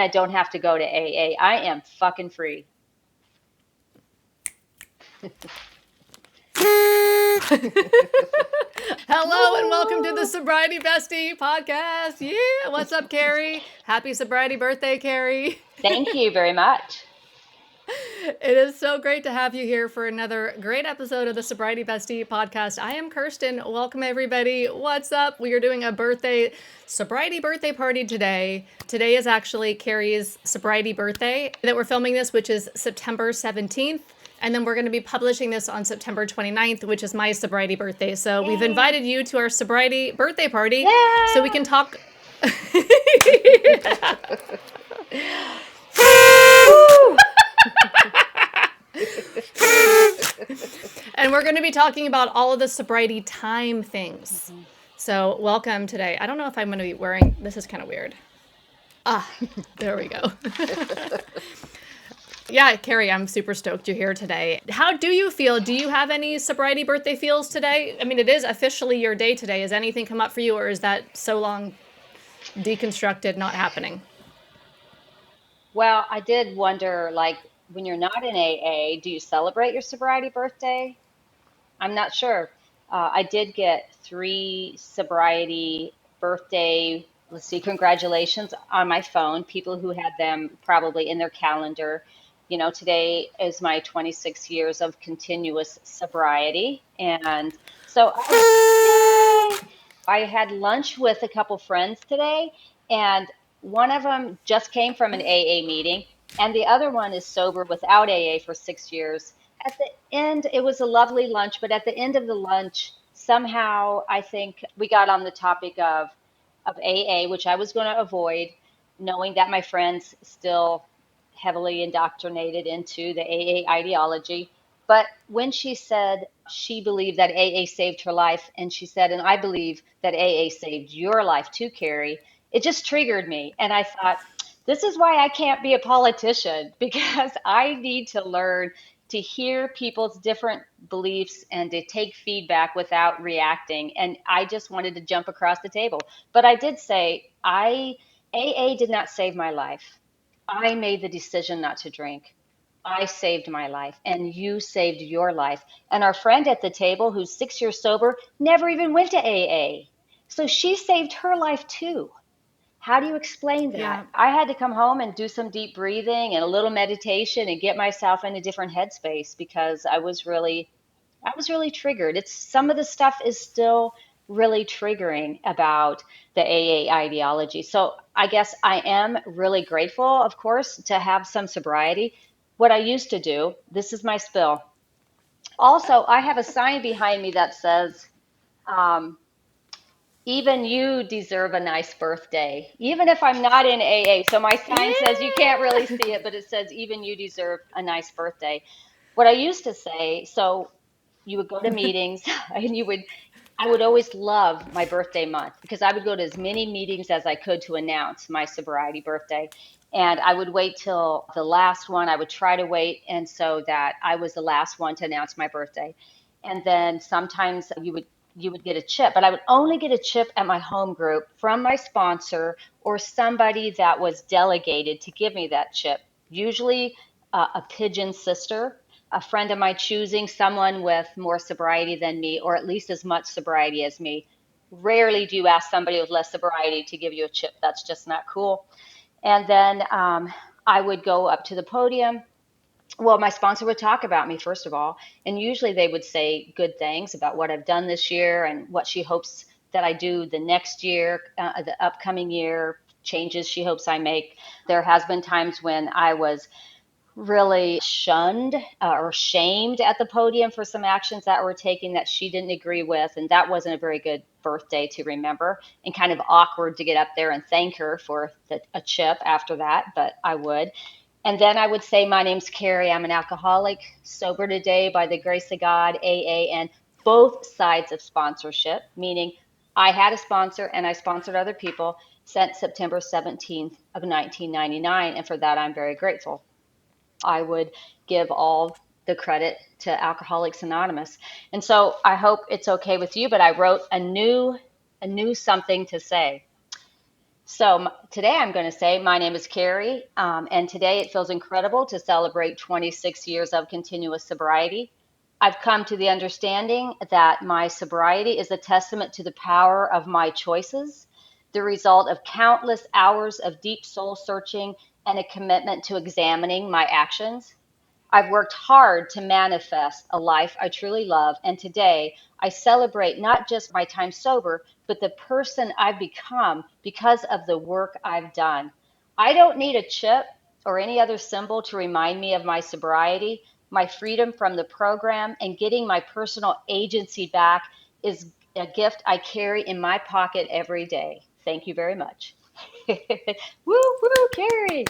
I don't have to go to AA. I am fucking free. Hello and welcome to the Woo! Sobriety Bestie podcast. Yeah, what's up, Carrie? Happy sobriety birthday, Carrie. Thank you very much. It is so great to have you here for another great episode of the Sobriety Bestie podcast. I am Kirsten. Welcome, everybody. What's up? We are doing a sobriety birthday party today. Today is actually Carrie's sobriety birthday that we're filming this, which is September 17th. And then we're going to be publishing this on September 29th, which is my sobriety birthday. So we've Yay. invited you to our sobriety birthday party so we Yeah. can talk. Woo! And we're going to be talking about all of the sobriety time things. So welcome today. I don't know if I'm going to be wearing, this is kind of weird. There we go. Yeah, Carrie, I'm super stoked you're here today. How do you feel? Do you have any sobriety birthday feels today? I mean, it is officially your day today. Has anything come up for you, or is that so long deconstructed, not happening? Well, I did wonder, like, when you're not in AA, do you celebrate your sobriety birthday? I'm not sure. I did get three sobriety birthday, let's see, congratulations on my phone, people who had them probably in their calendar. You know, today is my 26 years of continuous sobriety. And so yay! I had lunch with a couple friends today, and one of them just came from an AA meeting, and the other one is sober without AA for 6 years. At the end, it was a lovely lunch, but at the end of the lunch, somehow I think we got on the topic of AA, which I was going to avoid, knowing that my friends still heavily indoctrinated into the AA ideology. But when she said she believed that AA saved her life, and she said, and I believe that AA saved your life too, Carrie, it just triggered me. And I thought, this is why I can't be a politician because I need to learn to hear people's different beliefs and to take feedback without reacting. And I just wanted to jump across the table. But I did say, AA did not save my life. I made the decision not to drink. I saved my life and you saved your life. And our friend at the table, who's 6 years sober, never even went to AA. So she saved her life too. How do you explain that? Yeah. I had to come home and do some deep breathing and a little meditation and get myself in a different headspace because I was really triggered. It's some of the stuff is still really triggering about the AA ideology. So I guess I am really grateful, of course, to have some sobriety. What I used to do, this is my spill. Also, I have a sign behind me that says, um, even you deserve a nice birthday, even if I'm not in AA. So my sign says, you can't really Yeah. see it, but it says, even you deserve a nice birthday. What I used to say, so you would go to meetings and I would always love my birthday month because I would go to as many meetings as I could to announce my sobriety birthday. And I would wait till the last one. I would try to wait. And so that I was the last one to announce my birthday. And then sometimes you would get a chip, but I would only get a chip at my home group from my sponsor or somebody that was delegated to give me that chip. Usually a pigeon sister, a friend of my choosing, someone with more sobriety than me, or at least as much sobriety as me. Rarely do you ask somebody with less sobriety to give you a chip. That's just not cool. And then I would go up to the podium. Well, my sponsor would talk about me, first of all, and usually they would say good things about what I've done this year and what she hopes that I do the next year, the upcoming year, changes she hopes I make. There has been times when I was really shunned or shamed at the podium for some actions that were taken that she didn't agree with. And that wasn't a very good birthday to remember and kind of awkward to get up there and thank her for a chip after that, but I would. And then I would say, my name's Carrie. I'm an alcoholic, sober today by the grace of God, AA, and both sides of sponsorship, meaning I had a sponsor and I sponsored other people since September 17th of 1999. And for that, I'm very grateful. I would give all the credit to Alcoholics Anonymous. And so I hope it's okay with you, but I wrote a new something to say. Today I'm going to say my name is Carrie, and today it feels incredible to celebrate 26 years of continuous sobriety. I've come to the understanding that my sobriety is a testament to the power of my choices, the result of countless hours of deep soul searching and a commitment to examining my actions. I've worked hard to manifest a life I truly love, and today I celebrate not just my time sober, but the person I've become because of the work I've done. I don't need a chip or any other symbol to remind me of my sobriety. My freedom from the program and getting my personal agency back is a gift I carry in my pocket every day. Thank you very much. Woo, woo, Carrie.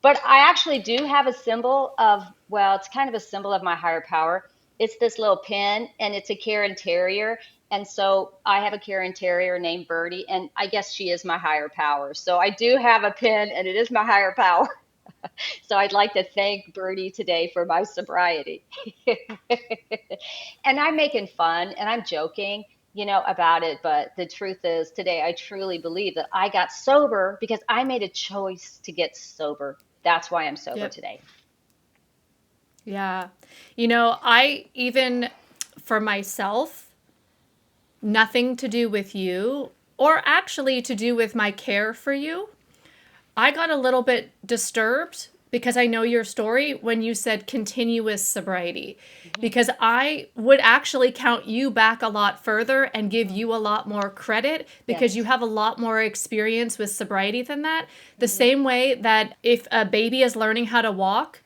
But I actually do have a symbol of, well, it's kind of a symbol of my higher power. It's this little pin, and it's a Karen Terrier. And so I have a Karen Terrier named Birdie, and I guess she is my higher power. So I do have a pin, and it is my higher power. So I'd like to thank Birdie today for my sobriety. And I'm making fun and I'm joking, about it. But the truth is, today I truly believe that I got sober because I made a choice to get sober. That's why I'm sober Yep. today. Yeah. I even for myself, nothing to do with you, or actually to do with my care for you. I got a little bit disturbed because I know your story when you said continuous sobriety, Mhm. because I would actually count you back a lot further and give Mhm. you a lot more credit because you Yes. have a lot more experience with sobriety than that. The Mhm. same way that if a baby is learning how to walk,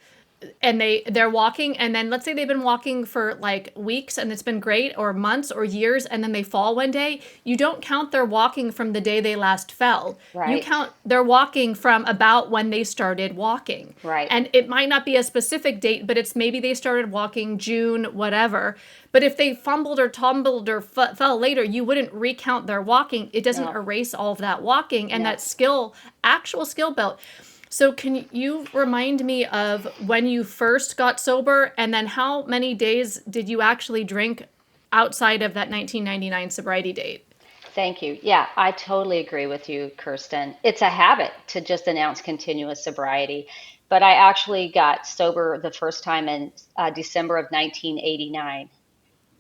and they're walking, and then let's say they've been walking for like weeks and it's been great, or months or years, and then they fall one day, you don't count their walking from the day they last fell. You Right. count their walking from about when they started walking. Right. And it might not be a specific date, but it's maybe they started walking June whatever. But if they fumbled or tumbled or fell later, you wouldn't recount their walking. It doesn't No. erase all of that walking and No. that skill, actual skill built. So, can you remind me of when you first got sober, and then how many days did you actually drink outside of that 1999 sobriety date? Thank you. Yeah, I totally agree with you, Kirsten. It's a habit to just announce continuous sobriety. But I actually got sober the first time in December of 1989.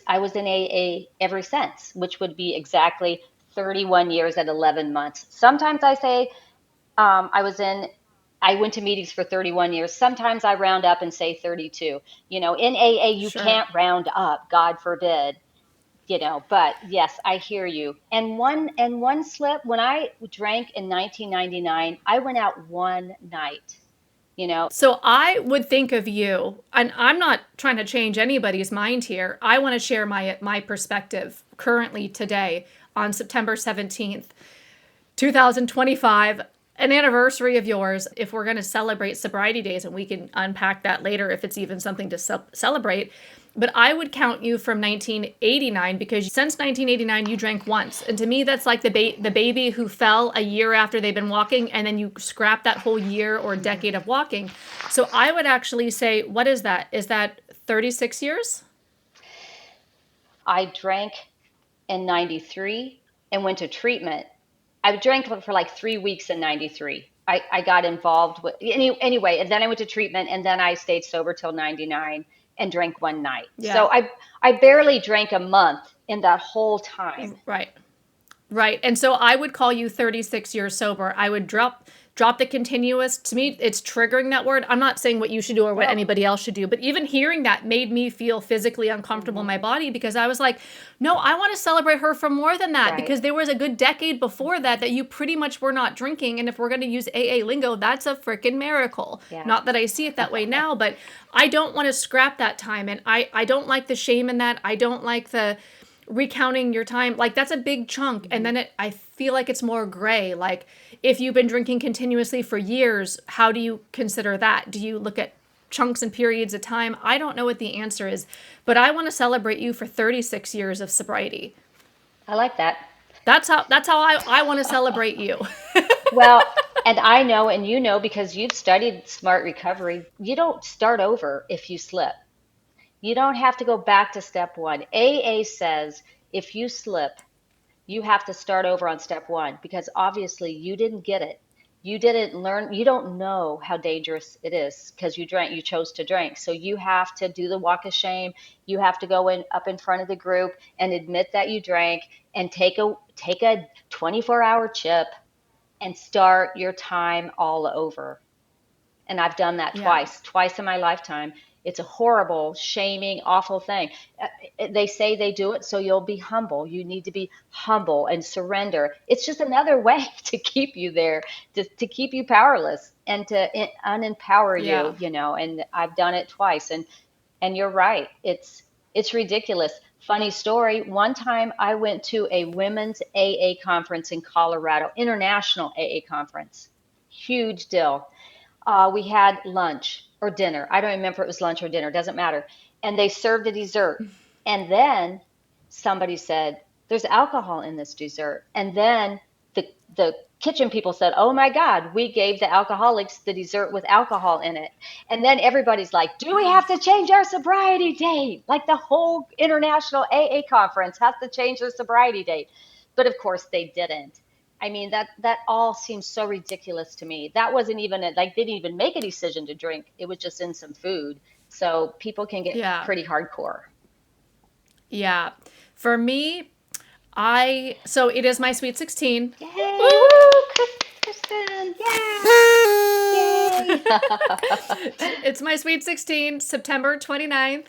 I was in AA ever since, which would be exactly 31 years and 11 months. Sometimes I say I went to meetings for 31 years. Sometimes I round up and say 32. In AA, you Sure. can't round up, God forbid. But yes, I hear you. And one slip, when I drank in 1999, I went out one night, you know. So I would think of you, and I'm not trying to change anybody's mind here. I want to share my perspective currently today on September 17th, 2025, an anniversary of yours. If we're going to celebrate sobriety days, and we can unpack that later if it's even something to celebrate. But I would count you from 1989, because since 1989 you drank once, and to me that's like the baby who fell a year after they've been walking, and then you scrap that whole year or decade of walking. So I would actually say, what is that? Is that 36 years? I drank in 93 and went to treatment. I drank for like 3 weeks in 93. I got involved with, anyway, and then I went to treatment, and then I stayed sober till 99 and drank one night. So Yeah. I barely drank a month in that whole time. Right. Right. And so I would call you 36 years sober. I would drop the continuous. To me, it's triggering, that word. I'm not saying what you should do or what No. anybody else should do, but even hearing that made me feel physically uncomfortable in Hmm. my body, because I was like, no, I want to celebrate her for more than that, Right. because there was a good decade before that you pretty much were not drinking. And if we're going to use AA lingo, that's a freaking miracle. Yeah. Not that I see it that way now, but I don't want to scrap that time. And I don't like the shame in that. I don't like the recounting your time. Like, that's a big chunk, and Hmm. then I feel like it's more gray. Like, if you've been drinking continuously for years, how do you consider that? Do you look at chunks and periods of time? I don't know what the answer is, but I want to celebrate you for 36 years of sobriety. I like that. That's how I want to celebrate you. Well, and I know, and because you've studied smart recovery, you don't start over if you slip. You don't have to go back to step one. AA says if you slip, you have to start over on step one because obviously you didn't get it. You didn't learn, you don't know how dangerous it is because you chose to drink. So you have to do the walk of shame. You have to go in up in front of the group and admit that you drank and take a 24-hour chip and start your time all over. And I've done that Yeah. twice in my lifetime. It's a horrible, shaming, awful thing. They say they do it so you'll be humble. You need to be humble and surrender. It's just another way to keep you there, to keep you powerless and to unempower Yeah. you, and I've done it twice. And you're right. It's ridiculous. Funny story. One time I went to a women's AA conference in Colorado, international AA conference. Huge deal. We had lunch or dinner. I don't remember if it was lunch or dinner, doesn't matter. And they served a dessert. And then somebody said, there's alcohol in this dessert. And then the kitchen people said, oh my God, we gave the alcoholics the dessert with alcohol in it. And then everybody's like, do we have to change our sobriety date? Like the whole international AA conference has to change their sobriety date. But of course they didn't. I mean, that all seems so ridiculous to me. That wasn't even like they didn't even make a decision to drink. It was just in some food. So people can get Yeah. pretty hardcore. Yeah. For me, so it is my sweet 16. Yay! Woo! Kristen! Yay! It's my sweet 16, September 29th.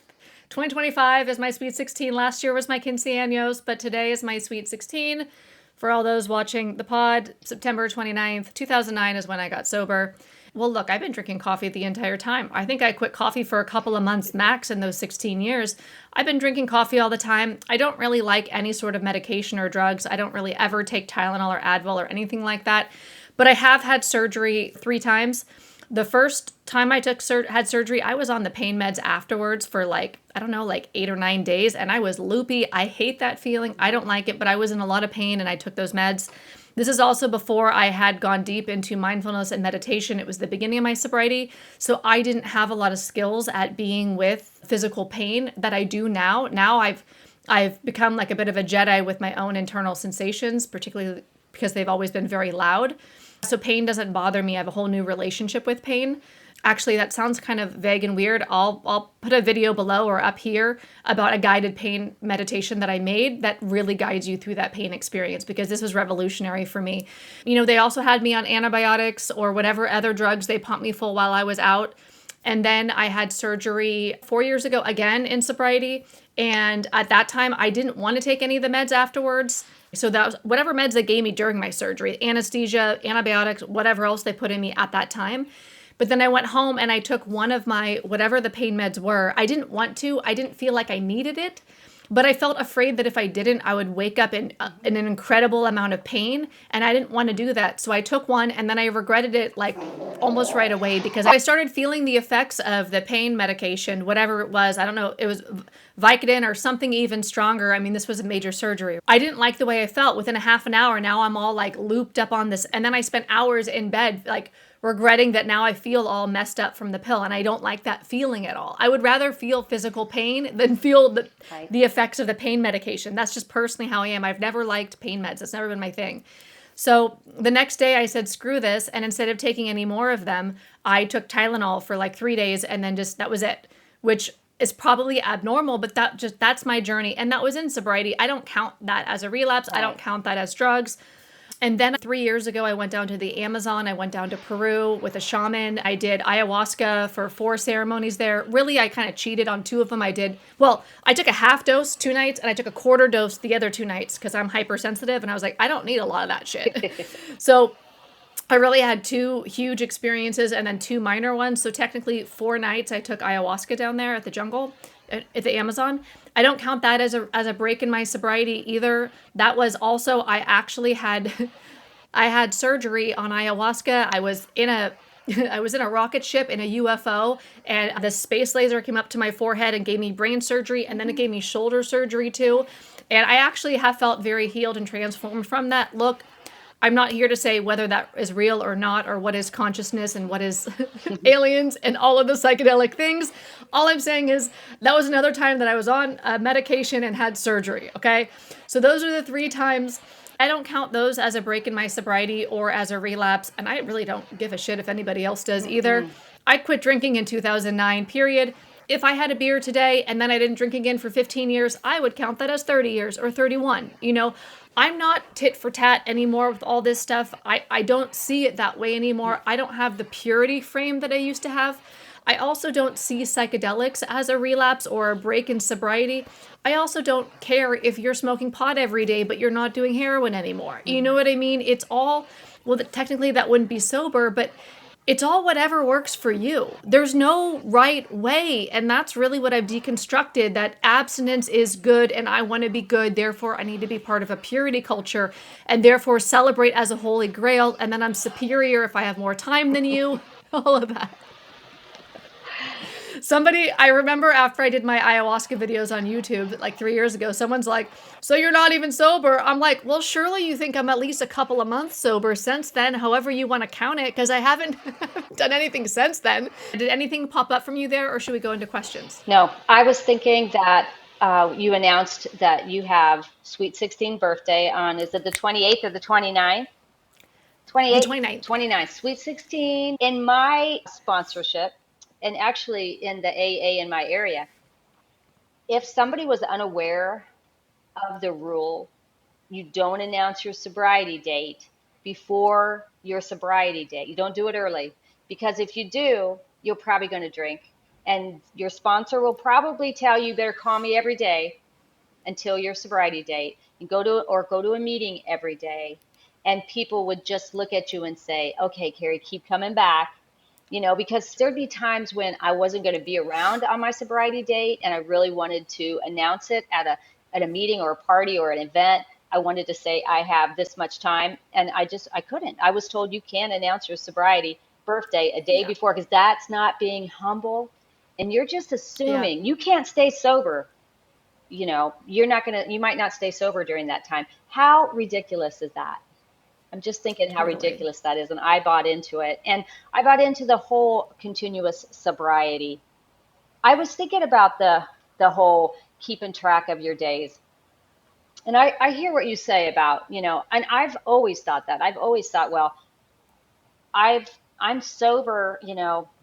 2025 is my sweet 16. Last year was my quinceaños, but today is my sweet 16. For all those watching the pod, September 29th, 2009 is when I got sober. Well, look, I've been drinking coffee the entire time. I think I quit coffee for a couple of months max in those 16 years. I've been drinking coffee all the time. I don't really like any sort of medication or drugs. I don't really ever take Tylenol or Advil or anything like that. But I have had surgery 3 times. The first time I had surgery, I was on the pain meds afterwards for like 8 or 9 days, and I was loopy. I hate that feeling. I don't like it, but I was in a lot of pain and I took those meds. This is also before I had gone deep into mindfulness and meditation. It was the beginning of my sobriety, so I didn't have a lot of skills at being with physical pain that I do now. Now I've become like a bit of a Jedi with my own internal sensations, particularly because they've always been very loud. So pain doesn't bother me. I have a whole new relationship with pain. Actually, that sounds kind of vague and weird. I'll put a video below or up here about a guided pain meditation that I made that really guides you through that pain experience, because this was revolutionary for me. They also had me on antibiotics or whatever other drugs they pumped me full while I was out. And then I had surgery 4 years ago, again in sobriety. And at that time, I didn't want to take any of the meds afterwards. So that was whatever meds they gave me during my surgery, anesthesia, antibiotics, whatever else they put in me at that time. But then I went home and I took one of my, whatever the pain meds were. I didn't want to. I didn't feel like I needed it. But I felt afraid that if I didn't, I would wake up in an incredible amount of pain. And I didn't want to do that. So I took one and then I regretted it like almost right away, because I started feeling the effects of the pain medication, whatever it was. I don't know. It was Vicodin or something even stronger. I mean, this was a major surgery. I didn't like the way I felt. Within a half an hour, now I'm all like looped up on this. And then I spent hours in bed, like regretting that now I feel all messed up from the pill, and I don't like that feeling at all. I would rather feel physical pain than feel the effects of the pain medication. That's just personally how I am. I've never liked pain meds. It's never been my thing. So the next day I said, screw this. And instead of taking any more of them, I took Tylenol for like 3 days, and then that was it, which is probably abnormal, but that's my journey. And that was in sobriety. I don't count that as a relapse. I don't count that as drugs. And then 3 years ago, I went down to the Amazon. I went down to Peru with a shaman. I did ayahuasca for 4 ceremonies there. Really, I kind of cheated on 2 of them. I took a half dose 2 nights, and I took a quarter dose the other 2 nights because I'm hypersensitive. And I was like, I don't need a lot of that shit. So I really had 2 huge experiences and then 2 minor ones. So technically 4 nights I took ayahuasca down there at the jungle, at the Amazon. I don't count that as a break in my sobriety either. That was also, I had surgery on ayahuasca. I was in a rocket ship in a UFO, and the space laser came up to my forehead and gave me brain surgery, and then it gave me shoulder surgery too. And I actually have felt very healed and transformed from that. Look, I'm not here to say whether that is real or not, or what is consciousness and what is aliens and all of the psychedelic things. All I'm saying is that was another time that I was on medication and had surgery. Okay. So those are the 3 times. I don't count those as a break in my sobriety or as a relapse. And I really don't give a shit if anybody else does either. I quit drinking in 2009, period. If I had a beer today and then I didn't drink again for 15 years, I would count that as 30 years or 31. I'm not tit for tat anymore with all this stuff. I don't see it that way anymore. I don't have the purity frame that I used to have. I also don't see psychedelics as a relapse or a break in sobriety. I also don't care if you're smoking pot every day, but you're not doing heroin anymore. You know what I mean? It's all, well, technically that wouldn't be sober, but it's all whatever works for you. There's no right way. And that's really what I've deconstructed, that abstinence is good and I want to be good. Therefore, I need to be part of a purity culture and therefore celebrate as a holy grail. And then I'm superior if I have more time than you, all of that. I remember after I did my ayahuasca videos on YouTube like 3 years ago, someone's like, so you're not even sober? I'm like, well, surely you think I'm at least a couple of months sober since then, however you want to count it, because I haven't done anything since then. Did anything pop up from you there, or should we go into questions? No, I was thinking that you announced that you have Sweet 16 birthday on, is it the 28th or the 29th? The 28th, 29th. 29th, Sweet 16. In my sponsorship, and actually in the AA in my area, if somebody was unaware of the rule, you don't announce your sobriety date before your sobriety date. You don't do it early, because if you do, you're probably going to drink. And your sponsor will probably tell you, better call me every day until your sobriety date, and go to a meeting every day. And people would just look at you and say, okay, Carrie, keep coming back. Because there'd be times when I wasn't going to be around on my sobriety date and I really wanted to announce it at a meeting or a party or an event. I wanted to say I have this much time, and I couldn't. I was told you can't announce your sobriety birthday a day Yeah. before, because that's not being humble, and you're just Yeah. assuming you can't stay sober. You might not stay sober during that time. How ridiculous is that? I'm just thinking how Totally. ridiculous that is. And I bought into it. And I bought into the whole continuous sobriety. I was thinking about the whole keeping track of your days. And I hear what you say about, and I've always thought that. I've always thought, well, I'm sober,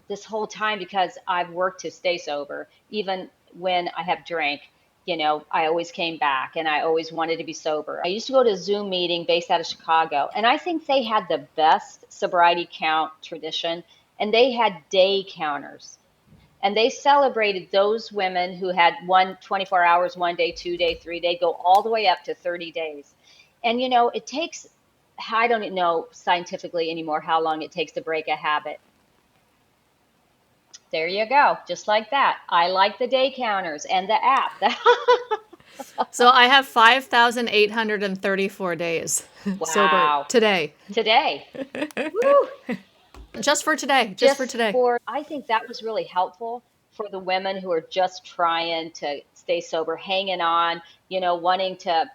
this whole time because I've worked to stay sober. Even when I have drank, I always came back and I always wanted to be sober. I used to go to a Zoom meeting based out of Chicago, and I think they had the best sobriety count tradition, and they had day counters. And they celebrated those women who had 24 hours, 1 day, 2 day, 3 day, go all the way up to 30 days. And it takes, I don't know scientifically anymore how long it takes to break a habit. There you go. Just like that. I like the day counters and the app. So I have 5,834 days sober Wow. today. Today. Woo. Just for today. Just for today. I think that was really helpful for the women who are just trying to stay sober, hanging on, wanting to,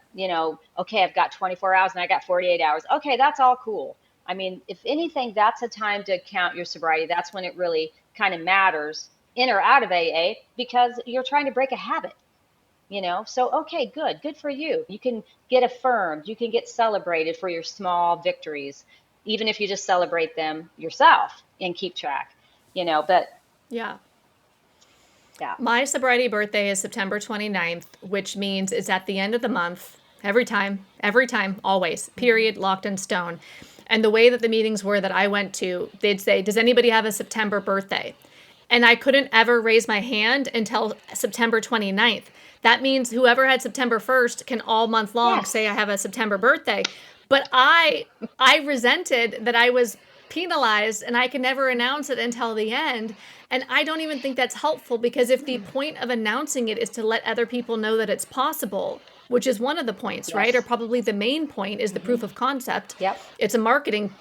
okay, I've got 24 hours and I got 48 hours. Okay, that's all cool. I mean, if anything, that's a time to count your sobriety. That's when it really kind of matters, in or out of AA, because you're trying to break a habit. So okay, good for you. You can get affirmed, you can get celebrated for your small victories, even if you just celebrate them yourself and keep track. But Yeah. yeah. My sobriety birthday is September 29th, which means it's at the end of the month. Every time, always, period, locked in stone. And the way that the meetings were that I went to, they'd say, does anybody have a September birthday? And I couldn't ever raise my hand until September 29th. That means whoever had September 1st can all month long say I Yes. have a September birthday. But I resented that I was penalized and I could never announce it until the end. And I don't even think that's helpful, because if the point of announcing it is to let other people know that it's possible, which is one of the points, right? Or Yes. probably the main point is the proof of concept. Yep. It's a marketing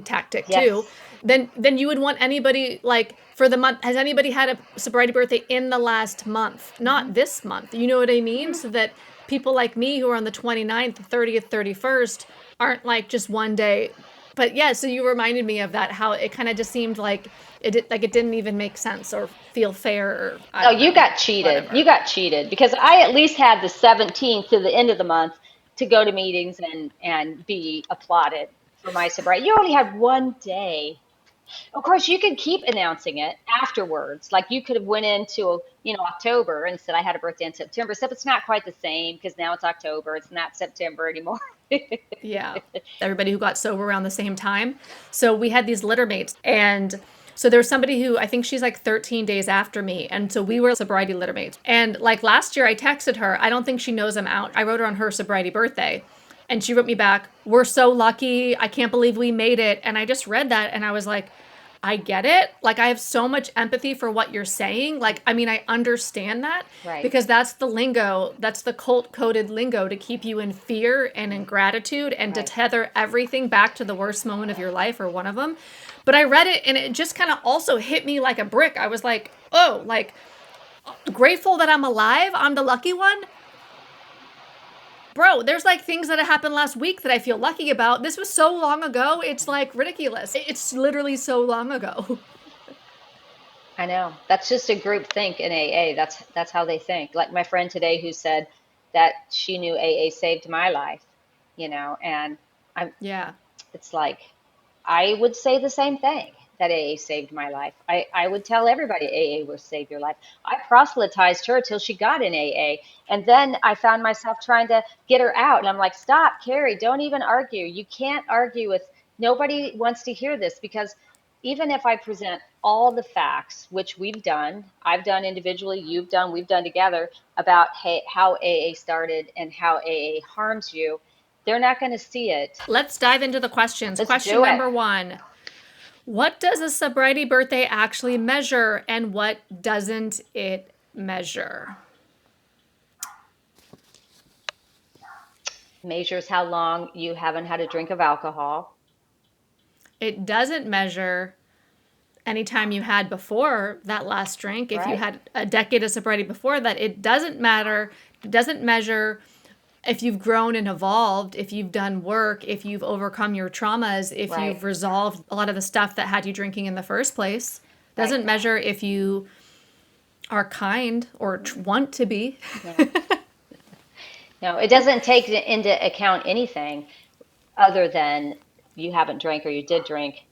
tactic too. Yes. Then you would want anybody, like, for the month, has anybody had a sobriety birthday in the last month? Not this month. You know what I mean? So that people like me who are on the 29th, 30th, 31st aren't like just one day. But yeah, so you reminded me of that, how it kind of just seemed like it didn't even make sense or feel fair, or I Oh, don't you know, got cheated. whatever. You got cheated because I at least had the 17th to the end of the month to go to meetings and be applauded for my sobriety. You only had one day. Of course, you could keep announcing it afterwards. Like you could have went into, October and said I had a birthday in September. Except it's not quite the same because now it's October. It's not September anymore. Yeah. Everybody who got sober around the same time. So we had these litter mates. And so there was somebody who, I think she's like 13 days after me. And so we were sobriety litter mates. And like last year, I texted her. I don't think she knows I'm out. I wrote her on her sobriety birthday. And she wrote me back, "We're so lucky. I can't believe we made it." And I just read that and I was like, I get it. Like, I have so much empathy for what you're saying. Like, I mean, I understand that Right. because that's the lingo, that's the cult coded lingo to keep you in fear and in gratitude and to Right. tether everything back to the worst moment of your life or one of them. But I read it and it just kind of also hit me like a brick. I was like, oh, like, grateful that I'm alive. I'm the lucky one. Bro, there's like things that happened last week that I feel lucky about. This was so long ago. It's like ridiculous. It's literally so long ago. I know. That's just a group think in AA. That's how they think. Like my friend today who said that she knew AA saved my life, and I'm Yeah. it's like I would say the same thing that AA saved my life. I would tell everybody AA will save your life. I proselytized her till she got in AA. And then I found myself trying to get her out. And I'm like, stop, Carrie, don't even argue. You can't argue with nobody wants to hear this because even if I present all the facts, which I've done individually, you've done, we've done together about hey, how AA started and how AA harms you, they're not going to see it. Let's dive into the questions. Let's Question do it. number 1. What does a sobriety birthday actually measure and what doesn't it measure? Measures how long you haven't had a drink of alcohol. It doesn't measure any time you had before that last drink. If you Right. had a decade of sobriety before that, it doesn't matter. It doesn't measure if you've grown and evolved, if you've done work, if you've overcome your traumas, if Right. you've resolved a lot of the stuff that had you drinking in the first place. Right. Doesn't measure if you are kind or want to be. Yeah. No, it doesn't take into account anything other than you haven't drank or you did drink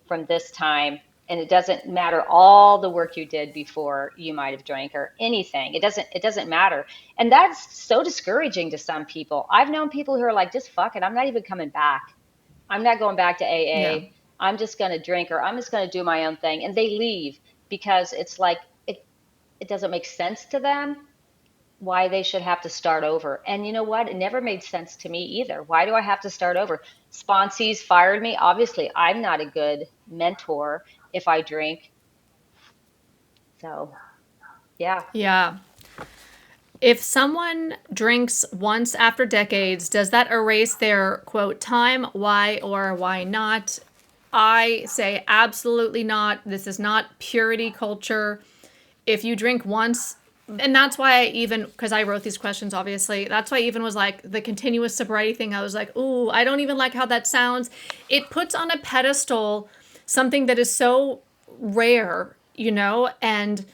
from this time. And it doesn't matter all the work you did before you might have drank or anything. It doesn't matter. And that's so discouraging to some people. I've known people who are like, just fuck it. I'm not even coming back. I'm not going back to Yeah. AA. I'm just going to drink or I'm just going to do my own thing. And they leave because it's like it doesn't make sense to them why they should have to start over. And you know what? It never made sense to me either. Why do I have to start over? Sponsees fired me. Obviously, I'm not a good mentor if I drink. So, yeah. Yeah. If someone drinks once after decades, does that erase their quote time? Why or why not? I say absolutely not. This is not purity culture. If you drink once, and that's why I even, because I wrote these questions, obviously, that's why I even was like the continuous sobriety thing. I was like, ooh, I don't even like how that sounds. It puts on a pedestal something that is so rare, and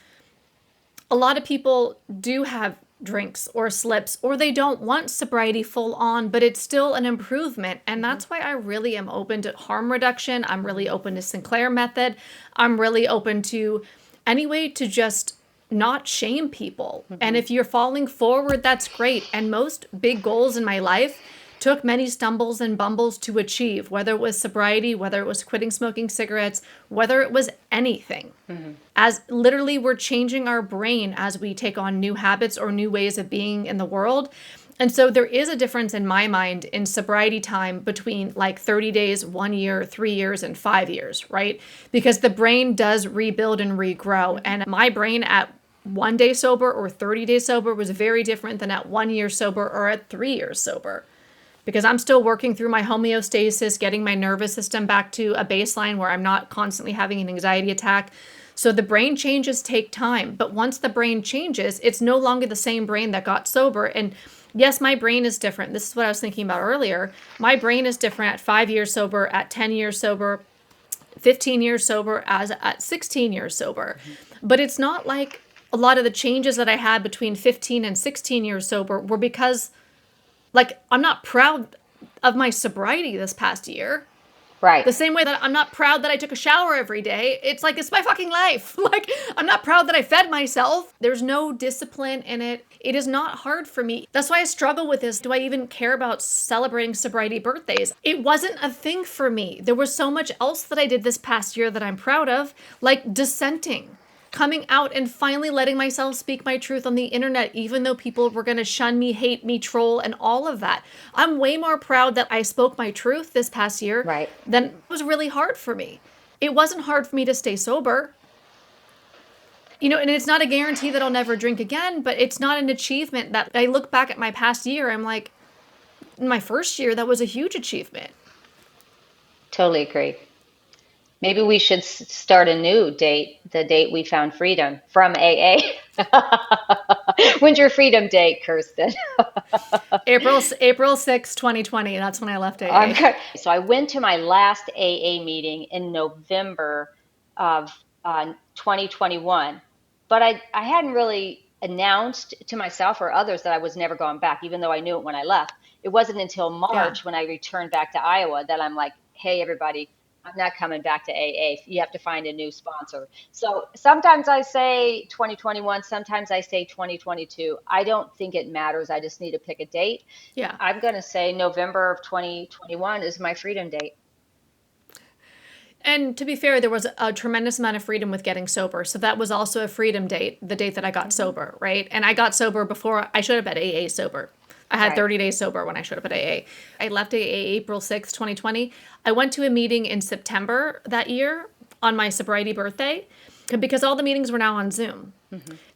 a lot of people do have drinks or slips or they don't want sobriety full on, but it's still an improvement. And that's why I really am open to harm reduction. I'm really open to Sinclair method. I'm really open to any way to just not shame people. And if you're falling forward, that's great. And most big goals in my life took many stumbles and bumbles to achieve, whether it was sobriety, whether it was quitting smoking cigarettes, whether it was anything. As literally we're changing our brain as we take on new habits or new ways of being in the world. And so there is a difference in my mind in sobriety time between like 30 days, 1 year, 3 years, and 5 years, right? Because the brain does rebuild and regrow. And my brain at 1 day sober or 30 days sober was very different than at 1 year sober or at 3 years sober. Because I'm still working through my homeostasis, getting my nervous system back to a baseline where I'm not constantly having an anxiety attack. So the brain changes take time. But once the brain changes, it's no longer the same brain that got sober. And yes, my brain is different. This is what I was thinking about earlier. My brain is different at 5 years sober, at 10 years sober, 15 years sober, as at 16 years sober. But it's not like a lot of the changes that I had between 15 and 16 years sober were because, like, I'm not proud of my sobriety this past year. Right. The same way that I'm not proud that I took a shower every day. It's like, it's my fucking life. Like, I'm not proud that I fed myself. There's no discipline in it. It is not hard for me. That's why I struggle with this. Do I even care about celebrating sobriety birthdays? It wasn't a thing for me. There was so much else that I did this past year that I'm proud of, like dissenting, coming out and finally letting myself speak my truth on the internet, even though people were going to shun me, hate me, troll, and all of that. I'm way more proud that I spoke my truth this past year Right. than it was really hard for me. It wasn't hard for me to stay sober. You know, and it's not a guarantee that I'll never drink again, but it's not an achievement that I look back at my past year. I'm like, in my first year, that was a huge achievement. Totally agree. Maybe we should start a new date, the date we found freedom from AA. When's your freedom date, Kirsten? April 6, 2020. That's when I left AA. So I went to my last AA meeting in November of 2021, but I hadn't really announced to myself or others that I was never going back, even though I knew it when I left. It wasn't until Yeah. March when I returned back to Iowa that I'm like, hey, everybody, I'm not coming back to AA. You have to find a new sponsor. So sometimes I say 2021, sometimes I say 2022. I don't think it matters. I just need to pick a date. Yeah. I'm going to say November of 2021 is my freedom date. And to be fair, there was a tremendous amount of freedom with getting sober. So that was also a freedom date, the date that I got sober, right? And I got sober before I showed up at AA sober. I had Right. 30 days sober when I showed up at AA. I left AA April 6th, 2020. I went to a meeting in September that year on my sobriety birthday because all the meetings were now on Zoom.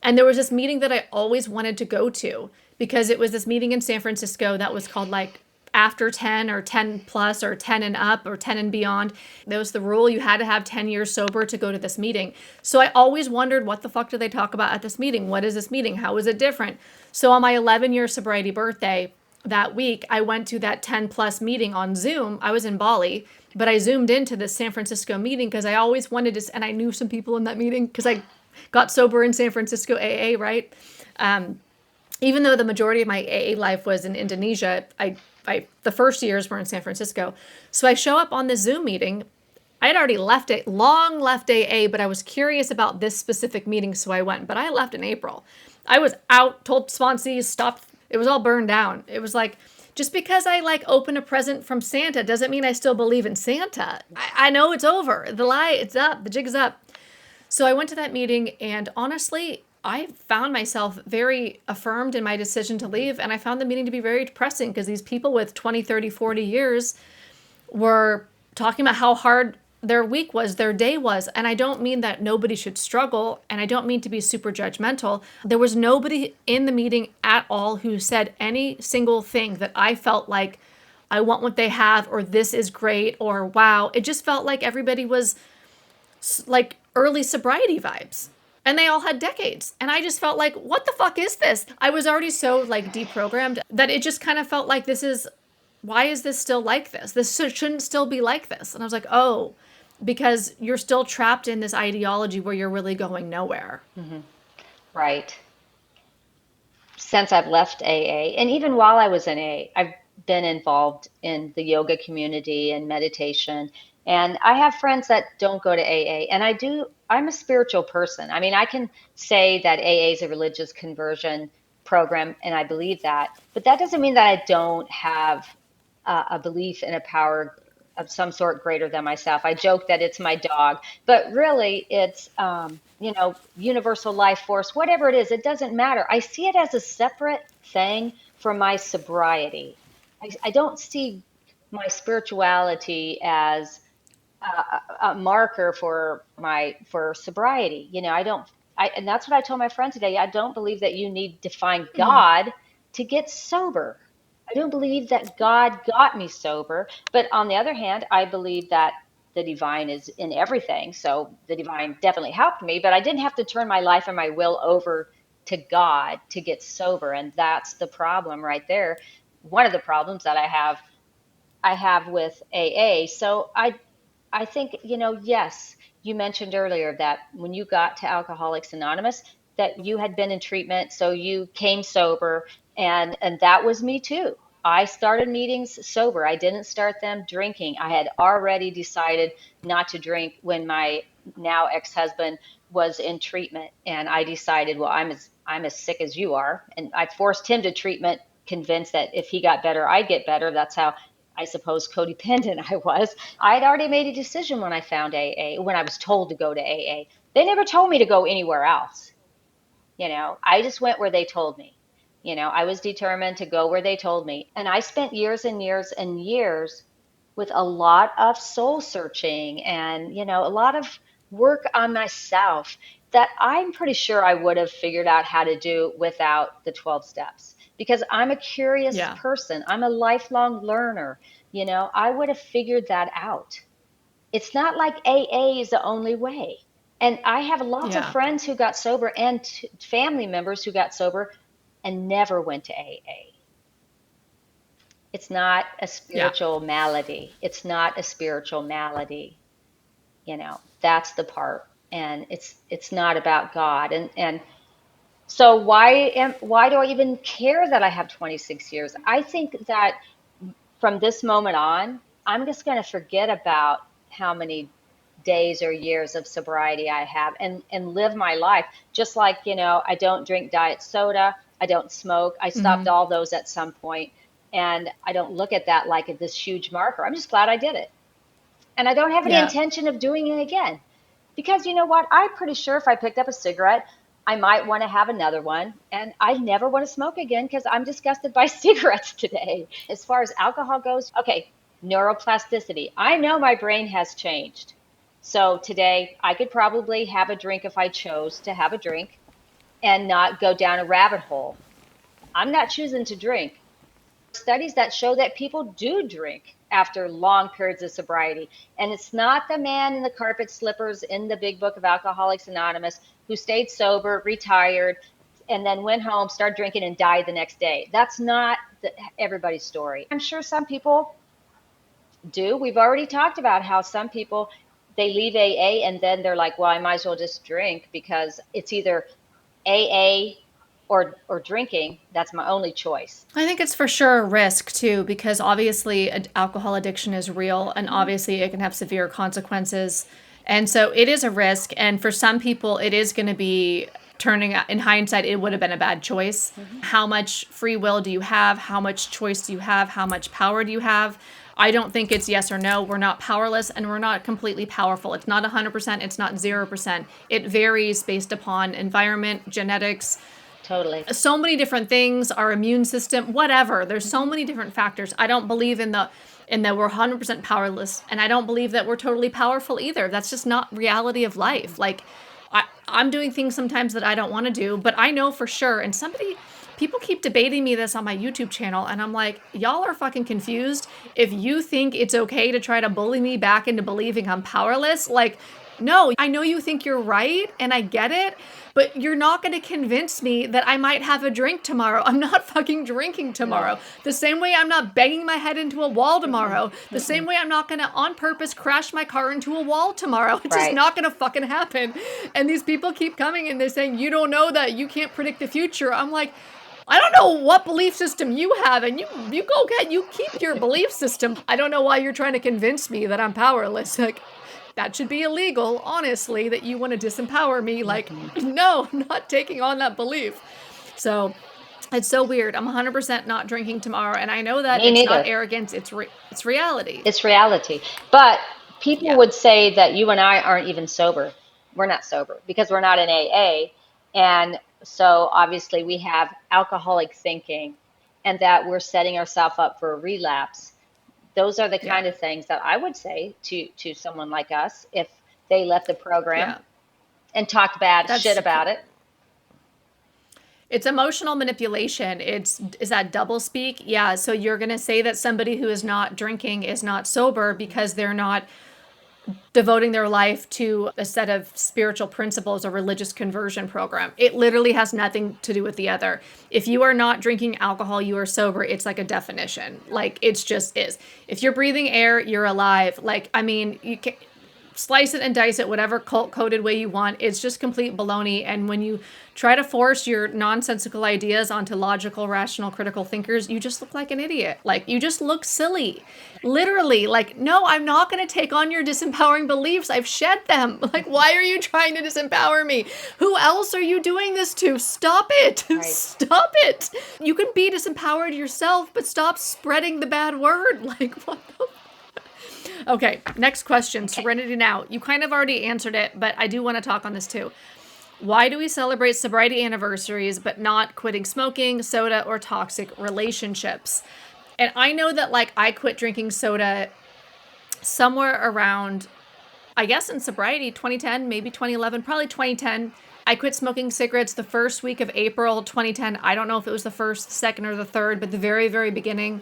And there was this meeting that I always wanted to go to because it was this meeting in San Francisco that was called like after 10 or 10 plus or 10 and up or 10 and beyond. That was the rule. You had to have 10 years sober to go to this meeting. So I always wondered, what the fuck do they talk about at this meeting? What is this meeting? How is it different? So on my 11-year sobriety birthday that week, I went to that 10 plus meeting on Zoom. I was in Bali, but I zoomed into this San Francisco meeting because I always wanted to, and I knew some people in that meeting because I got sober in San Francisco AA, right? Even though the majority of my AA life was in Indonesia, the first years were in San Francisco. So I show up on this Zoom meeting. I had already left it, long left AA, but I was curious about this specific meeting, so I went. But I left in April. I was out, told sponsees, stopped. It was all burned down. It was like, just because I like open a present from Santa doesn't mean I still believe in Santa. I know it's over. The lie, it's up. The jig is up. So I went to that meeting, and honestly, I found myself very affirmed in my decision to leave. And I found the meeting to be very depressing because these people with 20, 30, 40 years were talking about how hard their week was, their day was. And I don't mean that nobody should struggle, and I don't mean to be super judgmental. There was nobody in the meeting at all who said any single thing that I felt like I want what they have, or this is great, or wow. It just felt like everybody was like early sobriety vibes. And they all had decades. And I just felt like, what the fuck is this? I was already so like deprogrammed that it just kind of felt like, why is this still like this? This shouldn't still be like this. And I was like, oh, because you're still trapped in this ideology where you're really going nowhere. Right. Since I've left AA, and even while I was in AA, I've been involved in the yoga community and meditation. And I have friends that don't go to AA. And I'm a spiritual person. I mean, I can say that AA is a religious conversion program, and I believe that. But that doesn't mean that I don't have a belief in a power of some sort greater than myself. I joke that it's my dog, but really it's, universal life force, whatever it is, it doesn't matter. I see it as a separate thing from my sobriety. I don't see my spirituality as a marker for sobriety. I And that's what I told my friend today. I don't believe that you need to find God to get sober. I don't believe that God got me sober. But on the other hand, I believe that the divine is in everything. So the divine definitely helped me, but I didn't have to turn my life and my will over to God to get sober. And that's the problem right there. One of the problems that I have with AA. So I think, yes, you mentioned earlier that when you got to Alcoholics Anonymous, that you had been in treatment, so you came sober, and that was me too. I started meetings sober. I didn't start them drinking. I had already decided not to drink when my now ex-husband was in treatment, and I decided, well, I'm as sick as you are, and I forced him to treatment, convinced that if he got better, I'd get better. That's how I suppose codependent I was. I had already made a decision when I found AA, when I was told to go to AA. They never told me to go anywhere else. I just went where they told me. I was determined to go where they told me. And I spent years and years and years with a lot of soul searching and, a lot of work on myself that I'm pretty sure I would have figured out how to do without the 12 steps because I'm a curious Yeah. person. I'm a lifelong learner. I would have figured that out. It's not like AA is the only way. And I have lots of Yeah. friends who got sober and family members who got sober and never went to AA. It's not a Yeah. spiritual malady. It's not a spiritual malady. That's the part. And it's not about God. And so why do I even care that I have 26 years? I think that from this moment on, I'm just going to forget about how many days or years of sobriety I have and live my life. Just like, I don't drink diet soda, I don't smoke. I stopped all those at some point, and I don't look at that like this huge marker. I'm just glad I did it. And I don't have any Yeah. intention of doing it again. Because you know what? I'm pretty sure if I picked up a cigarette, I might want to have another one. And I never want to smoke again because I'm disgusted by cigarettes today. As far as alcohol goes, okay, neuroplasticity. I know my brain has changed. So today I could probably have a drink if I chose to have a drink and not go down a rabbit hole. I'm not choosing to drink. Studies that show that people do drink after long periods of sobriety. And it's not the man in the carpet slippers in the big book of Alcoholics Anonymous who stayed sober, retired, and then went home, started drinking, and died the next day. That's not everybody's story. I'm sure some people do. We've already talked about how some people they leave AA and then they're like, well, I might as well just drink because it's either AA or drinking. That's my only choice. I think it's for sure a risk too, because obviously alcohol addiction is real and Mm-hmm. obviously it can have severe consequences. And so it is a risk. And for some people, it is going to be turning out, in hindsight, it would have been a bad choice. Mm-hmm. How much free will do you have? How much choice do you have? How much power do you have? I don't think it's yes or no. We're not powerless and we're not completely powerful. It's not 100%, it's not 0%. It varies based upon environment, genetics, Totally. so many different things, our immune system, whatever. There's so Mm-hmm. many different factors. I don't believe in that we're 100% powerless, and I don't believe that we're totally powerful either. That's just not reality of life. Like I'm doing things sometimes that I don't want to do, but I know for sure. And people keep debating me this on my YouTube channel, and I'm like, y'all are fucking confused. If you think it's okay to try to bully me back into believing I'm powerless, like, no, I know you think you're right, and I get it, but you're not going to convince me that I might have a drink tomorrow. I'm not fucking drinking No. tomorrow. The same way I'm not banging my head into a wall Mm-mm. tomorrow. The same Mm-mm. way I'm not going to on purpose crash my car into a wall tomorrow. It's just Right. not going to fucking happen. And these people keep coming and they're saying, you don't know that. You can't predict the future. I'm like, I don't know what belief system you have, and you go get you keep your belief system. I don't know why you're trying to convince me that I'm powerless. Like, that should be illegal, honestly, that you want to disempower me. Like, Mm-hmm. no, I'm not taking on that belief. So it's so weird. I'm 100% not drinking tomorrow, and I know that Me it's not neither. arrogance. It's reality. It's reality. But people Yeah, would say that you and I aren't even sober. We're not sober because we're not in AA. And so obviously we have alcoholic thinking and that we're setting ourselves up for a relapse. Those are the yeah, kind of things that I would say to someone like us if they left the program yeah. and talked bad shit That's about it. It's emotional manipulation. Is that double speak? Yeah. So you're going to say that somebody who is not drinking is not sober because they're not devoting their life to a set of spiritual principles or religious conversion program. It literally has nothing to do with the other. If you are not drinking alcohol, you are sober. It's like a definition. Like it's just is. If you're breathing air, you're alive. Like, I mean, you can slice it and dice it whatever cult coded way you want. It's just complete baloney. And when you try to force your nonsensical ideas onto logical, rational, critical thinkers, you just look like an idiot. Like you just look silly. Literally, like, no, I'm not going to take on your disempowering beliefs. I've shed them. Like, why are you trying to disempower me? Who else are you doing this to? Stop it. Right. Stop it. You can be disempowered yourself, but stop spreading the bad word. Like, what the Okay, next question. Okay. Serenity Now. You kind of already answered it, but I do want to talk on this too. Why do we celebrate sobriety anniversaries but not quitting smoking, soda, or toxic relationships? And I know that like I quit drinking soda somewhere around, I guess in sobriety, 2010, maybe 2011, probably 2010. I quit smoking cigarettes the first week of April 2010. I don't know if it was the first, second, or the third, but the very, very beginning.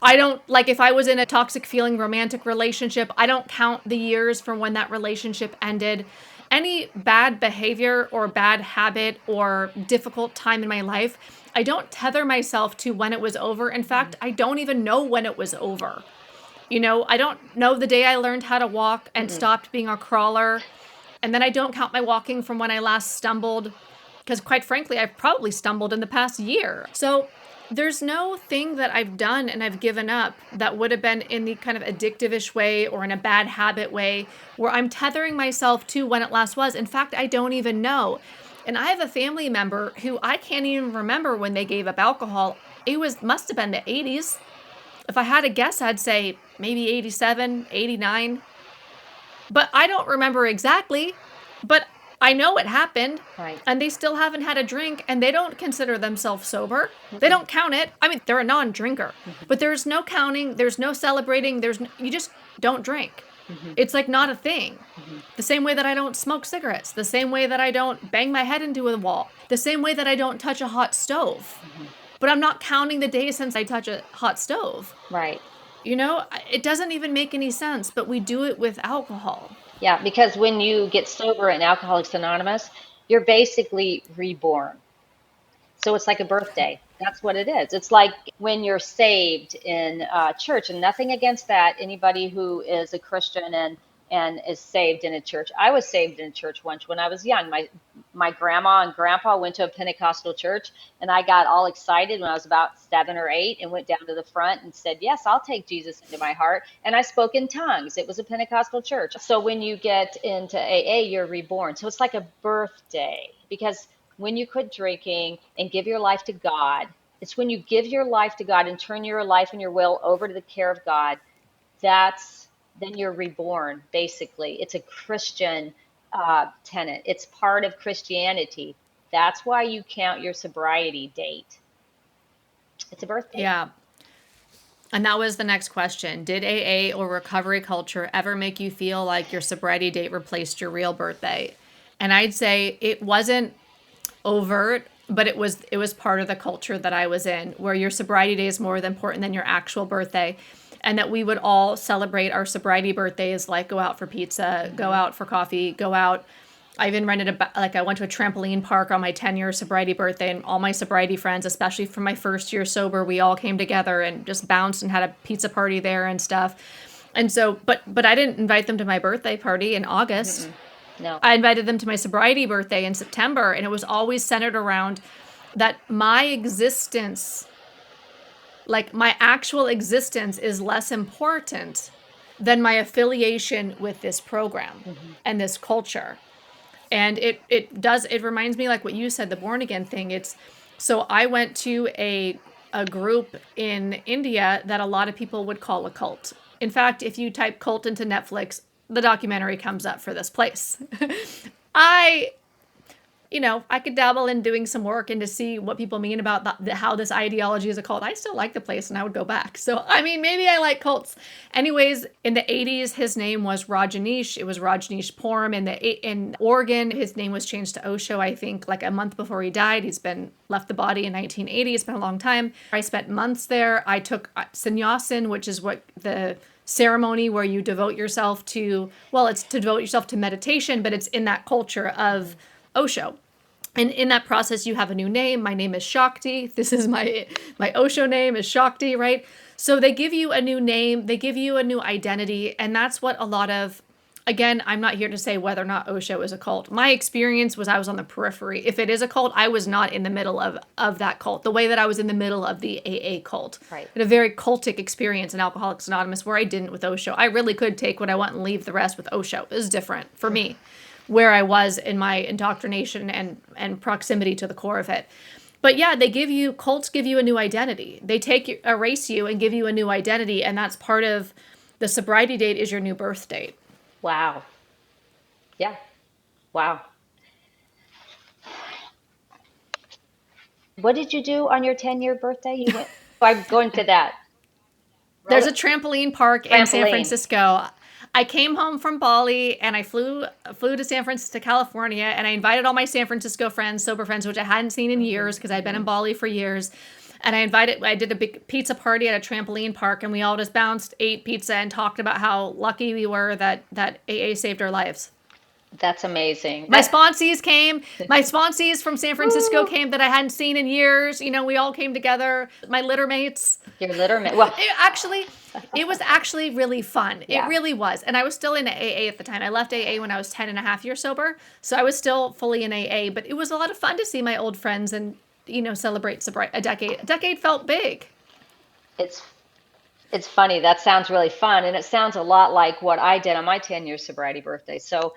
I don't, like, if I was in a toxic feeling romantic relationship, I don't count the years from when that relationship ended. Any bad behavior or bad habit or difficult time in my life, I don't tether myself to when it was over. In fact, I don't even know when it was over. You know, I don't know the day I learned how to walk and stopped being a crawler. And then I don't count my walking from when I last stumbled, because quite frankly, I've probably stumbled in the past year. So there's no thing that I've done and I've given up that would have been in the kind of addictive-ish way or in a bad habit way where I'm tethering myself to when it last was. In fact, I don't even know. And I have a family member who I can't even remember when they gave up alcohol. Must have been the 80s. If I had to guess, I'd say maybe 87, 89. But I don't remember exactly. But I know it happened. Right. And they still haven't had a drink and they don't consider themselves sober. They don't count it. I mean, they're a non-drinker. But there's no counting, there's no celebrating, you just don't drink. It's like not a thing. The same way that I don't smoke cigarettes, the same way that I don't bang my head into a wall, the same way that I don't touch a hot stove. But I'm not counting the days since I touch a hot stove. Right. You know, it doesn't even make any sense, but we do it with alcohol. Yeah, because when you get sober in Alcoholics Anonymous, you're basically reborn. So it's like a birthday. That's what it is. It's like when you're saved in church, and nothing against that. Anybody who is a Christian and is saved in a church. I was saved in a church once when I was young. My grandma and grandpa went to a Pentecostal church, and I got all excited when I was about 7 or 8 and went down to the front and said, "Yes, I'll take Jesus into my heart." And I spoke in tongues. It was a Pentecostal church. So when you get into AA, you're reborn. So it's like a birthday because when you quit drinking and give your life to God, it's when you give your life to God and turn your life and your will over to the care of God, that's then you're reborn, basically. It's a Christian tenet. It's part of Christianity. That's why you count your sobriety date. It's a birthday. Yeah. And that was the next question. Did AA or recovery culture ever make you feel like your sobriety date replaced your real birthday? And I'd say it wasn't overt, but it was part of the culture that I was in, where your sobriety day is more important than your actual birthday. And that we would all celebrate our sobriety birthdays, like go out for pizza, go out for coffee, go out. I even I went to a trampoline park on my 10-year sobriety birthday, and all my sobriety friends, especially from my first year sober, we all came together and just bounced and had a pizza party there and stuff. And so, but I didn't invite them to my birthday party in August. No. I invited them to my sobriety birthday in September, and it was always centered around that my existence, like my actual existence, is less important than my affiliation with this program and this culture. And it reminds me, like what you said, the born again thing. So I went to a group in India that a lot of people would call a cult. In fact, if you type cult into Netflix, the documentary comes up for this place. I I could dabble in doing some work and to see what people mean about how this ideology is a cult. I still like the place and I would go back. So, I mean, maybe I like cults. Anyways, in the 80s, his name was Rajneesh. It was Rajneesh Puram. In Oregon, his name was changed to Osho, I think, like a month before he died. He's been left the body in 1980. It's been a long time. I spent months there. I took sannyasin, which is what the ceremony where you devote yourself to, well, it's to devote yourself to meditation, but it's in that culture of Osho. And in that process, you have a new name. My name is Shakti. This is my Osho name is Shakti, right? So they give you a new name, they give you a new identity, and that's what a lot of. Again, I'm not here to say whether or not Osho is a cult. My experience was I was on the periphery. If it is a cult, I was not in the middle of that cult, the way that I was in the middle of the AA cult. Right. I had a very cultic experience in Alcoholics Anonymous where I didn't with Osho. I really could take what I want and leave the rest with Osho. It was different for me where I was in my indoctrination and proximity to the core of it. But yeah, cults give you a new identity. They erase you and give you a new identity. And that's part of the sobriety date is your new birth date. Wow. Yeah. Wow. What did you do on your 10-year birthday? You went, I'm going to that. There's Roller, a trampoline park in San trampoline. Francisco. I came home from Bali and I flew to San Francisco, California, and I invited all my San Francisco friends, sober friends, which I hadn't seen in years because I'd been in Bali for years. And I did a big pizza party at a trampoline park, and we all just bounced, ate pizza, and talked about how lucky we were that AA saved our lives. That's amazing. My sponsees came. My sponsees from San Francisco Woo, came that I hadn't seen in years. We all came together. My litter mates. your litterman. Well, It was actually really fun. It yeah. really was. And I was still in AA at the time. I left AA when I was 10 and a half years sober. So I was still fully in AA, but it was a lot of fun to see my old friends and, celebrate a decade. A decade felt big. It's it's funny. That sounds really fun, and it sounds a lot like what I did on my 10-year sobriety birthday. So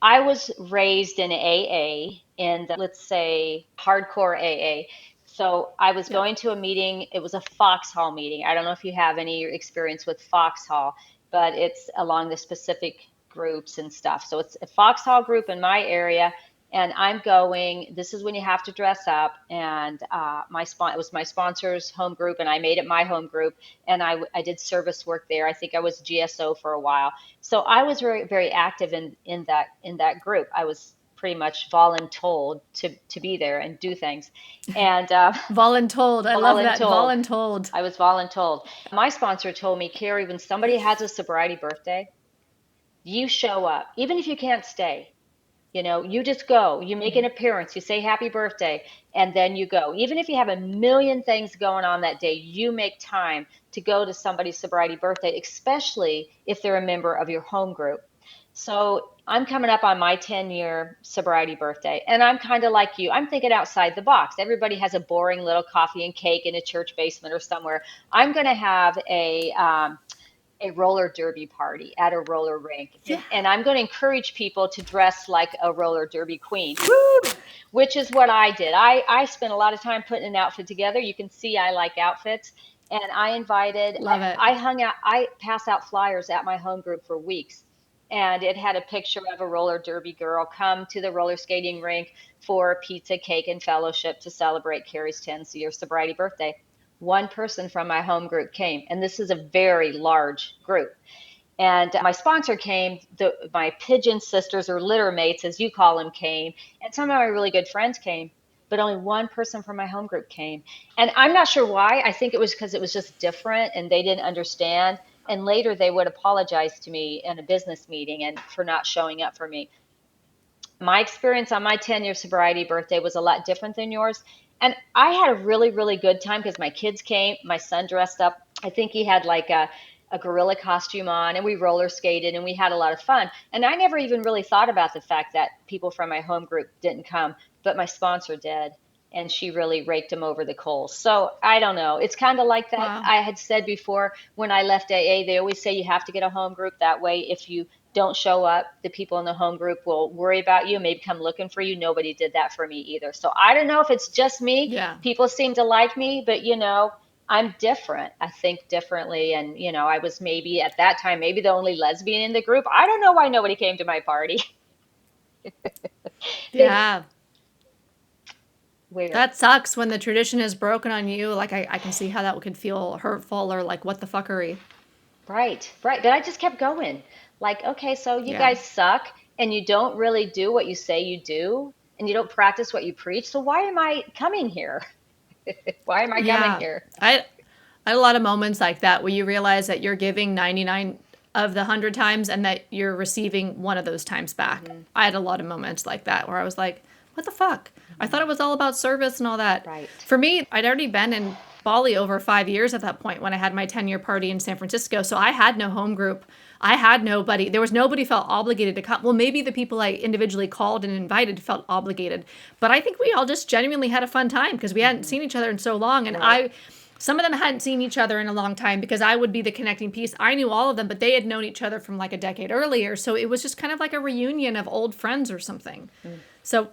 I was raised in AA, in the, let's say, hardcore AA. So I was Yep. going to a meeting. It was a Foxhall meeting. I don't know if you have any experience with Foxhall, but it's along the specific groups and stuff. So it's a Foxhall group in my area, and I'm going. This is when you have to dress up, and it was my sponsor's home group, and I made it my home group, and I did service work there. I think I was GSO for a while, so I was very very active in that group. I was pretty much voluntold to be there and do things, and Voluntold. I love that. voluntold. Voluntold. I was voluntold. My sponsor told me, Carrie, when somebody has a sobriety birthday, you show up, even if you can't stay. You just go, you make an appearance, you say happy birthday, and then you go. Even if you have a million things going on that day, you make time to go to somebody's sobriety birthday, especially if they're a member of your home group. So I'm coming up on my 10-year sobriety birthday, and I'm kind of like you. I'm thinking outside the box. Everybody has a boring little coffee and cake in a church basement or somewhere. I'm going to have a roller derby party at a roller rink. Yeah. And I'm going to encourage people to dress like a roller derby queen. Woo! Which is what I did. I spent a lot of time putting an outfit together. You can see I like outfits. And Love it. I hung out, I passed out flyers at my home group for weeks. And it had a picture of a roller derby girl come to the roller skating rink for pizza, cake, and fellowship to celebrate Carrie's 10th-year sobriety birthday. One person from my home group came, and this is a very large group. And my sponsor came, my pigeon sisters or litter mates, as you call them, came, and some of my really good friends came, but only one person from my home group came. And I'm not sure why. I think it was because it was just different and they didn't understand. And later they would apologize to me in a business meeting and for not showing up for me. My experience on my 10-year sobriety birthday was a lot different than yours. And I had a really, really good time because my kids came. My son dressed up. I think he had like a gorilla costume on, and we roller skated and we had a lot of fun. And I never even really thought about the fact that people from my home group didn't come, but my sponsor did. And she really raked him over the coals. So I don't know. It's kind of like that. Wow. I had said before when I left AA, they always say you have to get a home group. That way, if you don't show up, the people in the home group will worry about you, maybe come looking for you. Nobody did that for me either. So I don't know if it's just me. Yeah. People seem to like me, but I'm different. I think differently. And, I was maybe at that time, maybe the only lesbian in the group. I don't know why nobody came to my party. They Yeah. weird. That sucks when the tradition is broken on you. Like, I can see how that could feel hurtful or like, what the fuckery. Right, right. But I just kept going. Like, okay, so you Yeah. guys suck and you don't really do what you say you do and you don't practice what you preach. So why am I coming here? Why am I coming Yeah. here? I had a lot of moments like that where you realize that you're giving 99 of the 100 times and that you're receiving one of those times back. Hmm. I had a lot of moments like that where I was like, what the fuck? I thought Hmm. it was all about service and all that. Right. For me, I'd already been in Bali over 5 years at that point when I had my 10-year party in San Francisco. So I had no home group. I had nobody. There was nobody felt obligated to come. Well, maybe the people I individually called and invited felt obligated. But I think we all just genuinely had a fun time because we hadn't Hmm. seen each other in so long. And Right. some of them hadn't seen each other in a long time because I would be the connecting piece. I knew all of them, but they had known each other from like a decade earlier. So it was just kind of like a reunion of old friends or something. Mm. So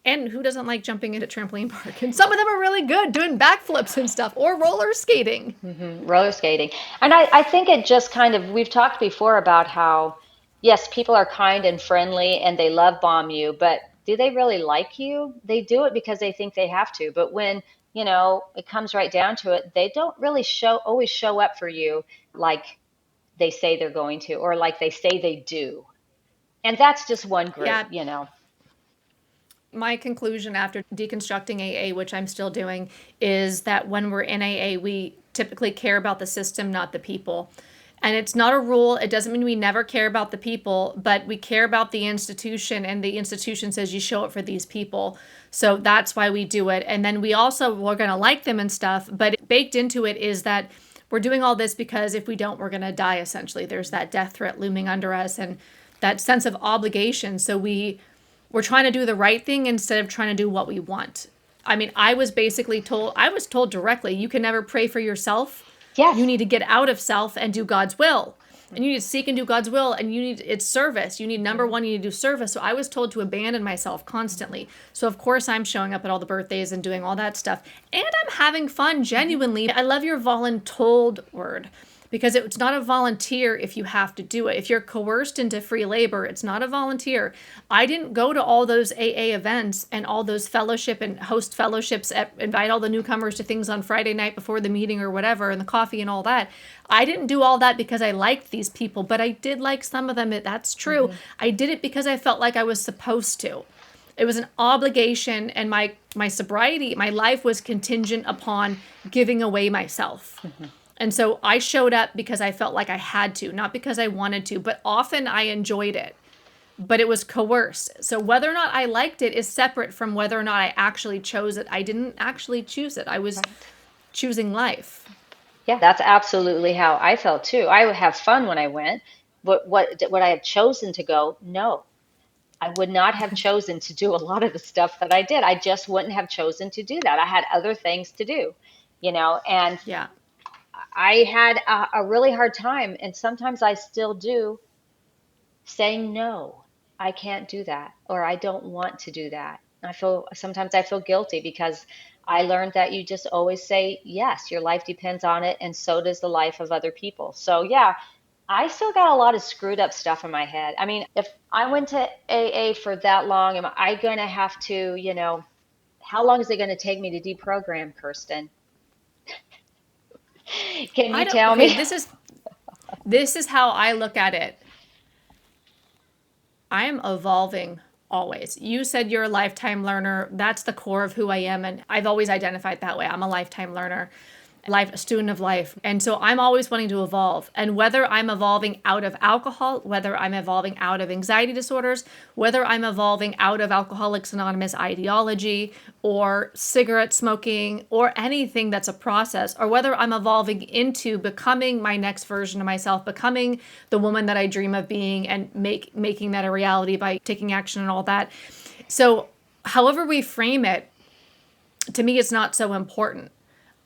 and who doesn't like jumping into trampoline park? And some of them are really good doing backflips and stuff or roller skating. Hmm. Roller skating. And I think it just kind of, we've talked before about how, yes, people are kind and friendly and they love bomb you, but do they really like you? They do it because they think they have to. But when, it comes right down to it, they don't really always show up for you like they say they're going to, or like they say they do. And that's just one group, Yeah, you know. my conclusion after deconstructing AA, which I'm still doing, is that when we're in AA, we typically care about the system, not the people. And it's not a rule. It doesn't mean we never care about the people, but we care about the institution, and the institution says you show up for these people. So that's why we do it. And then we're going to like them and stuff, but baked into it is that we're doing all this because if we don't, we're going to die essentially. There's that death threat looming under us and that sense of obligation. So we're trying to do the right thing instead of trying to do what we want. I mean, I was told directly, you can never pray for yourself. You Yes. need to get out of self and do God's will. And you need to seek and do God's will. And it's service. You need, number Mhm. one, you need to do service. So I was told to abandon myself constantly. So of course I'm showing up at all the birthdays and doing all that stuff. And I'm having fun, Mhm. genuinely. I love your voluntold word, because it's not a volunteer if you have to do it. If you're coerced into free labor, it's not a volunteer. I didn't go to all those AA events and all those fellowship and host fellowships, invite all the newcomers to things on Friday night before the meeting or whatever, and the coffee and all that. I didn't do all that because I liked these people, but I did like some of them. That's true. Mhm. I did it because I felt like I was supposed to. It was an obligation, and my sobriety, my life was contingent upon giving away myself. Mhm. And so I showed up because I felt like I had to, not because I wanted to, but often I enjoyed it. But it was coerced. So whether or not I liked it is separate from whether or not I actually chose it. I didn't actually choose it. I was Right. choosing life. Yeah, that's absolutely how I felt too. I would have fun when I went, but would I have chosen to go? No, I would not have chosen to do a lot of the stuff that I did. I just wouldn't have chosen to do that. I had other things to do, and Yeah. I had a really hard time, and sometimes I still do, saying no. I can't do that, or I don't want to do that. Sometimes I feel guilty because I learned that you just always say yes. Your life depends on it, and so does the life of other people. So yeah, I still got a lot of screwed up stuff in my head. I mean, if I went to AA for that long, am I going to have to, how long is it going to take me to deprogram, Kirsten? Can I you don't tell Okay, me? this is how I look at it. I am evolving always. You said you're a lifetime learner. That's the core of who I am. And I've always identified that way. I'm a lifetime learner, a student of life. And so I'm always wanting to evolve. And whether I'm evolving out of alcohol, whether I'm evolving out of anxiety disorders, whether I'm evolving out of Alcoholics Anonymous ideology or cigarette smoking or anything that's a process, or whether I'm evolving into becoming my next version of myself, becoming the woman that I dream of being, and making that a reality by taking action and all that. So however we frame it, to me, it's not so important.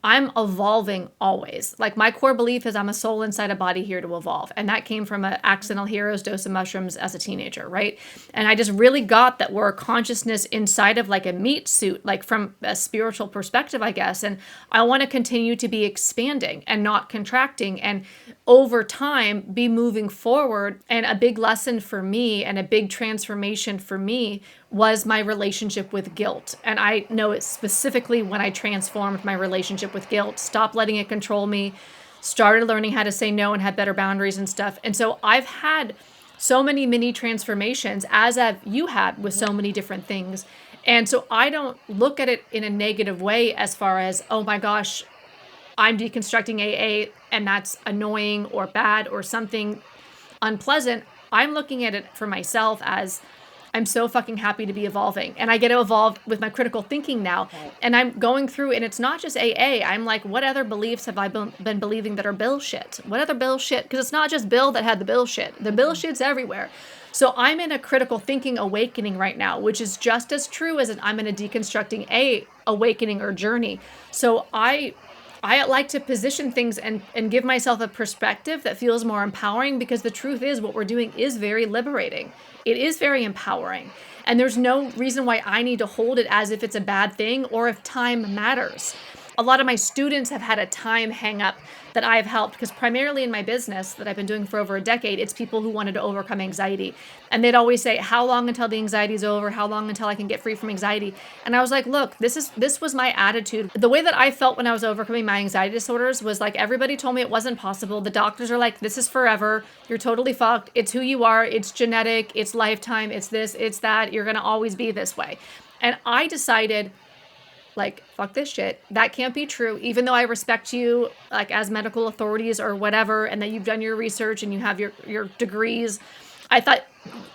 I'm evolving always. Like my core belief is I'm a soul inside a body here to evolve. And that came from an accidental hero's dose of mushrooms as a teenager, right? And I just really got that we're a consciousness inside of like a meat suit, like from a spiritual perspective, I guess. And I want to continue to be expanding and not contracting, and over time be moving forward. And a big lesson for me and a big transformation for me was my relationship with guilt. And I know it specifically when I transformed my relationship with guilt, stopped letting it control me, started learning how to say no and had better boundaries and stuff. And so I've had so many mini transformations, as have you had with so many different things. And so I don't look at it in a negative way as far as, oh my gosh, I'm deconstructing AA and that's annoying or bad or something unpleasant. I'm looking at it for myself as I'm so fucking happy to be evolving. And I get to evolve with my critical thinking now. Right. And I'm going through, and it's not just AA. I'm like, what other beliefs have I been believing that are bullshit? What other bullshit? Because it's not just Bill that had the bullshit. The bullshit's everywhere. So I'm in a critical thinking awakening right now, which is just as true as I'm in a deconstructing A awakening or journey. So I like to position things and give myself a perspective that feels more empowering, because the truth is what we're doing is very liberating. It is very empowering. And there's no reason why I need to hold it as if it's a bad thing or if time matters. A lot of my students have had a time hang up that I've helped, because primarily in my business that I've been doing for over a decade, it's people who wanted to overcome anxiety. And they'd always say, how long until the anxiety is over? How long until I can get free from anxiety? And I was like, look, this was my attitude. The way that I felt when I was overcoming my anxiety disorders was like, everybody told me it wasn't possible. The doctors are like, this is forever. You're totally fucked. It's who you are. It's genetic. It's lifetime. It's this, it's that. You're going to always be this way. And I decided, like, fuck this shit. That can't be true. Even though I respect you, like, as medical authorities or whatever, and that you've done your research and you have your degrees, I thought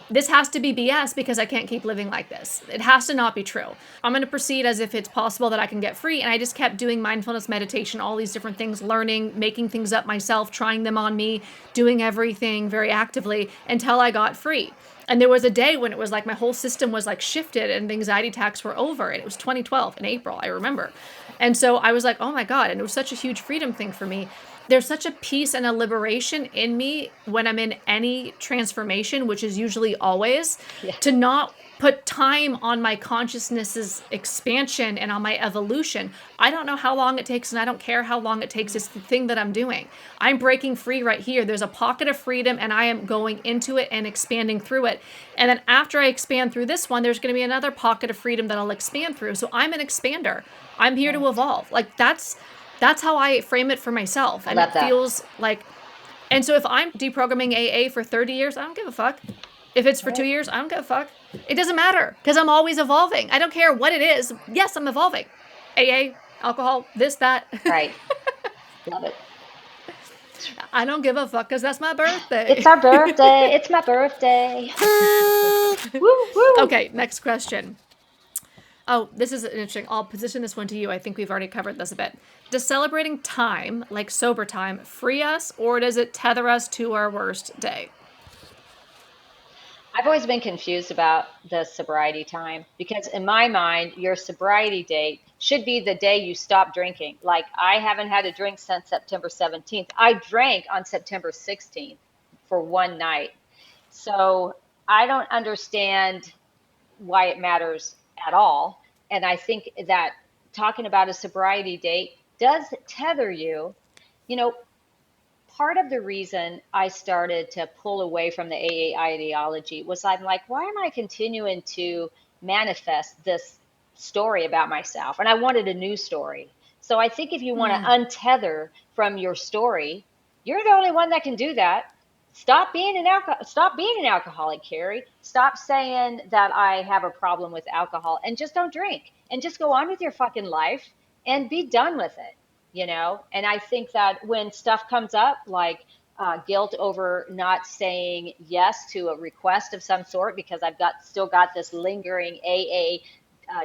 this has to be BS, because I can't keep living like this. It has to not be true. I'm going to proceed as if it's possible that I can get free. And I just kept doing mindfulness meditation, all these different things, learning, making things up myself, trying them on me, doing everything very actively until I got free. And there was a day when it was like my whole system was like shifted and the anxiety attacks were over. And it was 2012 in April, I remember. And so I was like, oh my God. And it was such a huge freedom thing for me. There's such a peace and a liberation in me when I'm in any transformation, which is usually always, to not put time on my consciousness's expansion and on my evolution. I don't know how long it takes, and I don't care how long it takes. It's the thing that I'm doing. I'm breaking free right here. There's a pocket of freedom, and I am going into it and expanding through it. And then after I expand through this one, there's going to be another pocket of freedom that I'll expand through. So I'm an expander. I'm here to evolve. Like that's how I frame it for myself. And it feels like, and so if I'm deprogramming AA for 30 years, I don't give a fuck. If it's for 2 years, I don't give a fuck. It doesn't matter, because I'm always evolving. I don't care what it is. Yes, I'm evolving. AA, alcohol, this, that. Right. Love it. I don't give a fuck, because that's my birthday. It's our birthday. It's my birthday. Woo, woo. Okay, next question. Oh, this is interesting. I'll position this one to you. I think we've already covered this a bit. Does celebrating time, like sober time, free us, or does it tether us to our worst day? I've always been confused about the sobriety time, because in my mind, your sobriety date should be the day you stop drinking. Like, I haven't had a drink since September 17th. I drank on September 16th for one night. So I don't understand why it matters at all. And I think that talking about a sobriety date does tether you. You know, part of the reason I started to pull away from the AA ideology was I'm like, why am I continuing to manifest this story about myself? And I wanted a new story. So I think if you want to untether from your story, you're the only one that can do that. Stop being an alcoholic, Carrie. Stop saying that I have a problem with alcohol, and just don't drink, and just go on with your fucking life and be done with it, you know? And I think that when stuff comes up, like guilt over not saying yes to a request of some sort because I've still got this lingering AA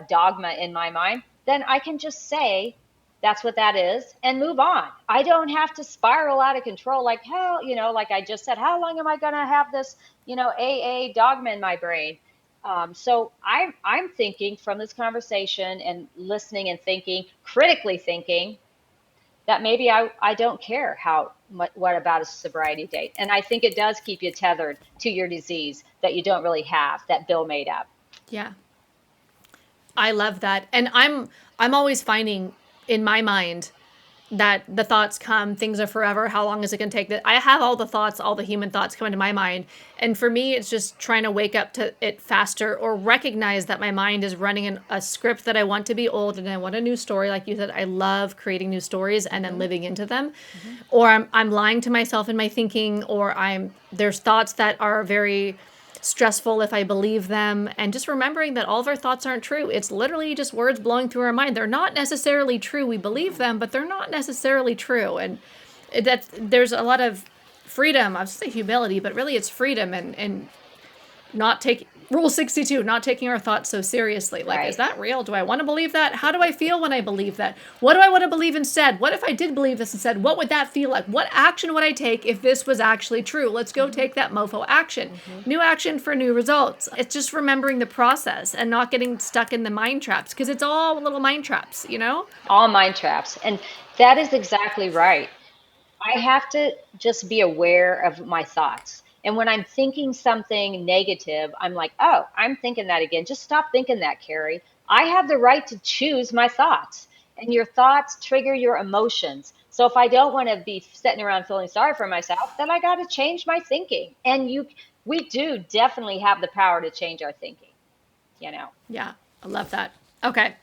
dogma in my mind, then I can just say that's what that is and move on. I don't have to spiral out of control like hell, you know, like I just said, how long am I going to have this, you know, AA dogma in my brain? So I'm thinking from this conversation and listening and thinking, critically thinking, that maybe I don't care what about a sobriety date. And I think it does keep you tethered to your disease that you don't really have, that Bill made up. Yeah. I love that. And I'm always finding in my mind that the thoughts come, things are forever. How long is it going to take? That I have all the thoughts, all the human thoughts come into my mind. And for me, it's just trying to wake up to it faster or recognize that my mind is running a script that I want to be old and I want a new story. Like you said, I love creating new stories and then living into them. Or I'm lying to myself in my thinking, or there's thoughts that are very stressful if I believe them, and just remembering that all of our thoughts aren't true. It's literally just words blowing through our mind. They're not necessarily true. We believe them, but they're not necessarily true. And there's a lot of freedom. I was say humility, but really it's freedom and not take rule 62, not taking our thoughts so seriously. Like, Right. is that real? Do I want to believe that? How do I feel when I believe that? What do I want to believe instead? What if I did believe this instead? What would that feel like? What action would I take if this was actually true? Let's go take that mofo action. New action for new results. It's just remembering the process and not getting stuck in the mind traps, because it's all little mind traps, you know? All mind traps. And that is exactly right. I have to just be aware of my thoughts. And when I'm thinking something negative, I'm like, oh, I'm thinking that again. Just stop thinking that, Carrie. I have the right to choose my thoughts. And your thoughts trigger your emotions. So if I don't want to be sitting around feeling sorry for myself, then I got to change my thinking. And we do definitely have the power to change our thinking, you know. Yeah, I love that. Okay.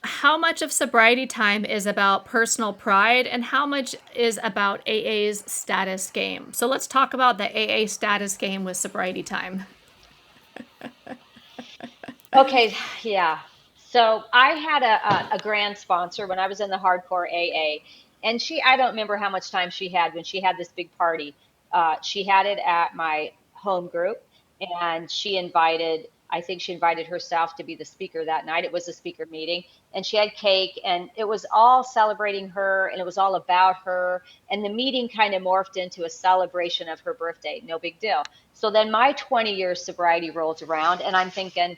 How much of sobriety time is about personal pride and how much is about AA's status game? So let's talk about the AA status game with sobriety time. Okay, yeah. So I had a grand sponsor when I was in the hardcore AA, and I don't remember how much time she had when she had this big party. She had it at my home group, and I think she invited herself to be the speaker that night. It was a speaker meeting, and she had cake, and it was all celebrating her, and it was all about her. And the meeting kind of morphed into a celebration of her birthday. No big deal. So then my 20-year sobriety rolls around, and I'm thinking,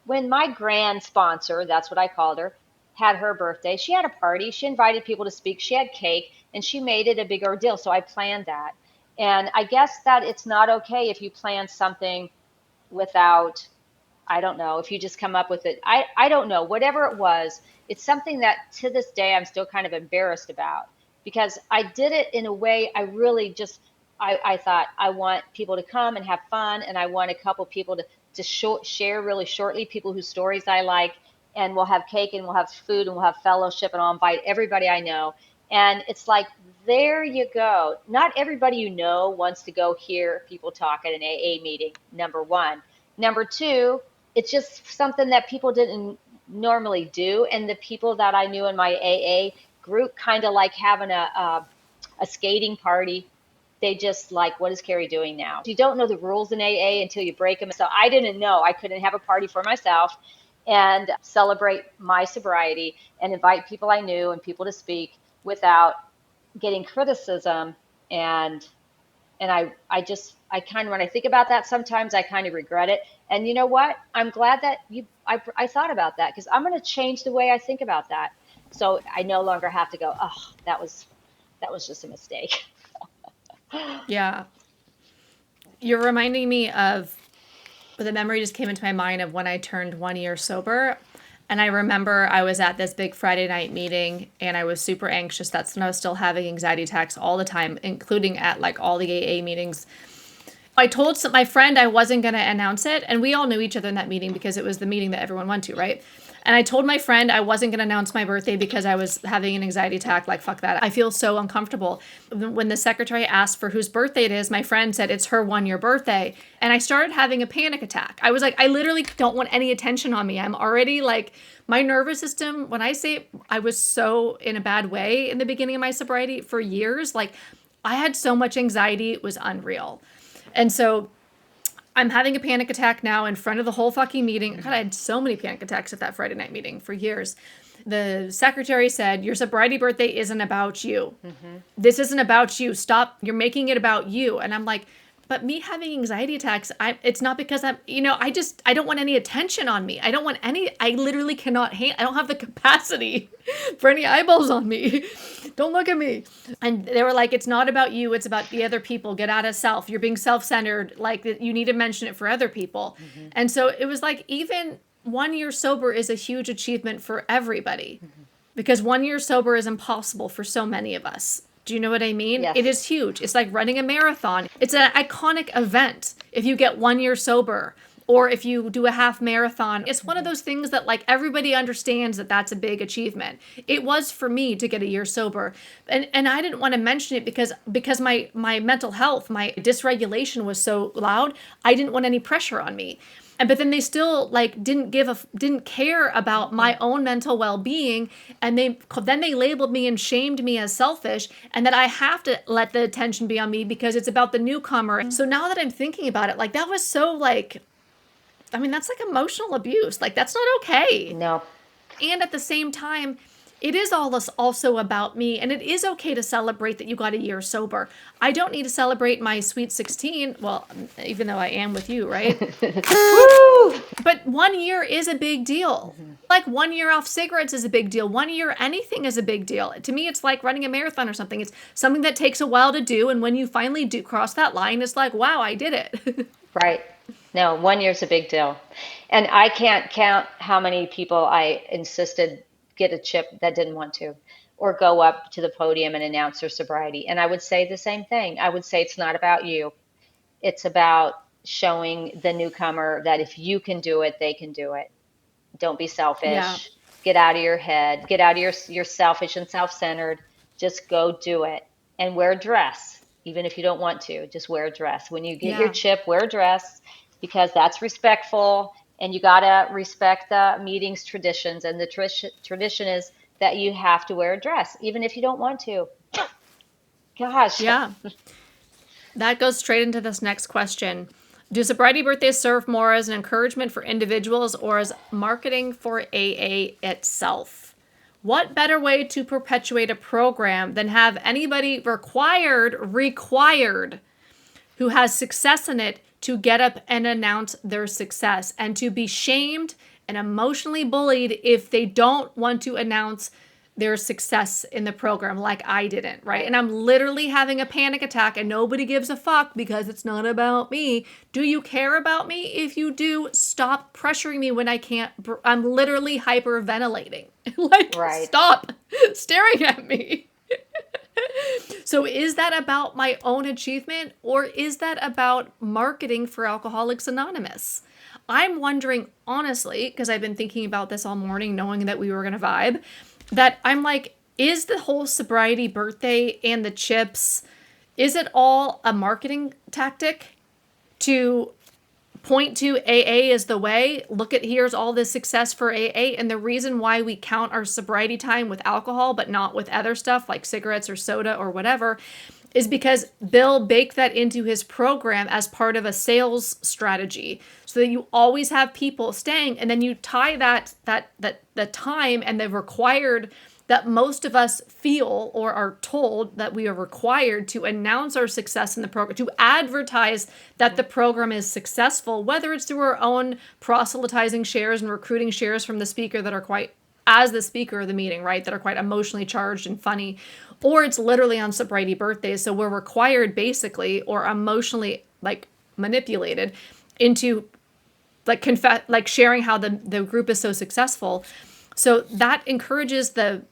when my grand sponsor, that's what I called her, had her birthday, she had a party. She invited people to speak. She had cake and she made it a big ordeal. So I planned that. And I guess that it's not okay if you plan something without, I don't know, if you just come up with it. I don't know. Whatever it was, it's something that to this day I'm still kind of embarrassed about because I did it in a way I really just, I thought I want people to come and have fun, and I want a couple people to share really shortly, people whose stories I like, and we'll have cake and we'll have food and we'll have fellowship, and I'll invite everybody I know. And it's like, there you go. Not everybody you know wants to go hear people talk at an AA meeting, number one. Number two, it's just something that people didn't normally do. And the people that I knew in my AA group kind of like having a skating party. They just like, what is Carrie doing now? You don't know the rules in AA until you break them. So I didn't know I couldn't have a party for myself and celebrate my sobriety and invite people I knew and people to speak without getting criticism. And I kind of, when I think about that, sometimes I kind of regret it. And you know what? I'm glad that I thought about that, because I'm going to change the way I think about that. So I no longer have to go, oh, that was just a mistake. Yeah. You're reminding me of the memory just came into my mind of when I turned 1 year sober. And I remember I was at this big Friday night meeting and I was super anxious. That's when I was still having anxiety attacks all the time, including at like all the AA meetings. I told my friend I wasn't going to announce it. And we all knew each other in that meeting because it was the meeting that everyone went to, right? And I told my friend I wasn't going to announce my birthday because I was having an anxiety attack. Like, fuck that. I feel so uncomfortable. When the secretary asked for whose birthday it is, my friend said it's her 1 year birthday. And I started having a panic attack. I was like, I literally don't want any attention on me. I'm already like, my nervous system, when I say I was so in a bad way in the beginning of my sobriety for years, like I had so much anxiety, it was unreal. And so I'm having a panic attack now in front of the whole fucking meeting. God, I had so many panic attacks at that Friday night meeting for years. The secretary said, your sobriety birthday isn't about you. Mm-hmm. This isn't about you. Stop. You're making it about you. And I'm like, but me having anxiety attacks, it's not because I don't want any attention on me. I literally cannot I don't have the capacity for any eyeballs on me. Don't look at me. And they were like, it's not about you. It's about the other people. Get out of self. You're being self-centered. Like, you need to mention it for other people. Mm-hmm. And so it was like, even 1 year sober is a huge achievement for everybody, because 1 year sober is impossible for so many of us. Do you know what I mean? Yes. It is huge. It's like running a marathon. It's an iconic event if you get 1 year sober, or if you do a half marathon. It's one of those things that, like, everybody understands that that's a big achievement. It was for me to get a year sober. And I didn't want to mention it because my mental health, my dysregulation was so loud. I didn't want any pressure on me. But then they still, like, didn't care about my own mental well-being, and then they labeled me and shamed me as selfish, and that I have to let the attention be on me because it's about the newcomer. So now that I'm thinking about it, like, that was so, like, I mean, that's like emotional abuse. Like, that's not okay. No. And at the same time, it is also about me, and it is okay to celebrate that you got a year sober. I don't need to celebrate my sweet 16, well, even though I am with you, right? Woo! But 1 year is a big deal. Mm-hmm. Like, 1 year off cigarettes is a big deal. 1 year anything is a big deal. To me, it's like running a marathon or something. It's something that takes a while to do, and when you finally do cross that line, it's like, wow, I did it. Right. No, 1 year's a big deal. And I can't count how many people I insisted get a chip that didn't want to, or go up to the podium and announce their sobriety. And I would say the same thing. I would say it's not about you. It's about showing the newcomer that if you can do it, they can do it. Don't be selfish. Yeah. Get out of your head. Get out of your selfish and self-centered. Just go do it. And wear a dress. Even if you don't want to, just wear a dress. When you get your chip, wear a dress, because that's respectful. And you got to respect the meeting's traditions. And the tradition is that you have to wear a dress, even if you don't want to. Gosh. Yeah. That goes straight into this next question. Do sobriety birthdays serve more as an encouragement for individuals or as marketing for AA itself? What better way to perpetuate a program than have anybody required who has success in it to get up and announce their success, and to be shamed and emotionally bullied if they don't want to announce their success in the program, like I didn't, right? And I'm literally having a panic attack and nobody gives a fuck because it's not about me. Do you care about me? If you do, stop pressuring me when I can't. I'm literally hyperventilating. Like, right. Stop staring at me. So is that about my own achievement, or is that about marketing for Alcoholics Anonymous? I'm wondering, honestly, because I've been thinking about this all morning, knowing that we were going to vibe, that I'm like, is the whole sobriety birthday and the chips, is it all a marketing tactic to point to AA as the way? Look at, here's all this success for AA. And the reason why we count our sobriety time with alcohol, but not with other stuff like cigarettes or soda or whatever, is because Bill baked that into his program as part of a sales strategy, so that you always have people staying. And then you tie that the time and the required that most of us feel or are told that we are required to announce our success in the program, to advertise that the program is successful, whether it's through our own proselytizing shares and recruiting shares from the speaker that are quite, as the speaker of the meeting, right, that are quite emotionally charged and funny, or it's literally on sobriety birthdays. So we're required basically, or emotionally like manipulated into like sharing how the group is so successful. So that encourages the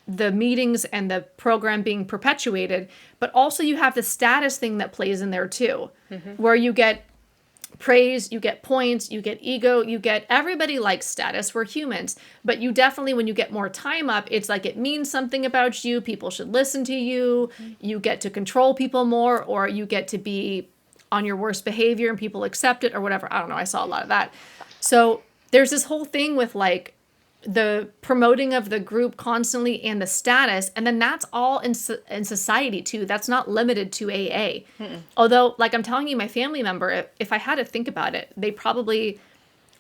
meetings and the program being perpetuated, but also you have the status thing that plays in there too, where you get praise, you get points, you get ego, you get, everybody likes status. We're humans, but you definitely, when you get more time up, it's like it means something about you. People should listen to you. You get to control people more, or you get to be on your worst behavior and people accept it or whatever. I don't know. I saw a lot of that. So there's this whole thing with like the promoting of the group constantly and the status. And then that's all in society too. That's not limited to AA. Although, like I'm telling you, my family member, if I had to think about it, they probably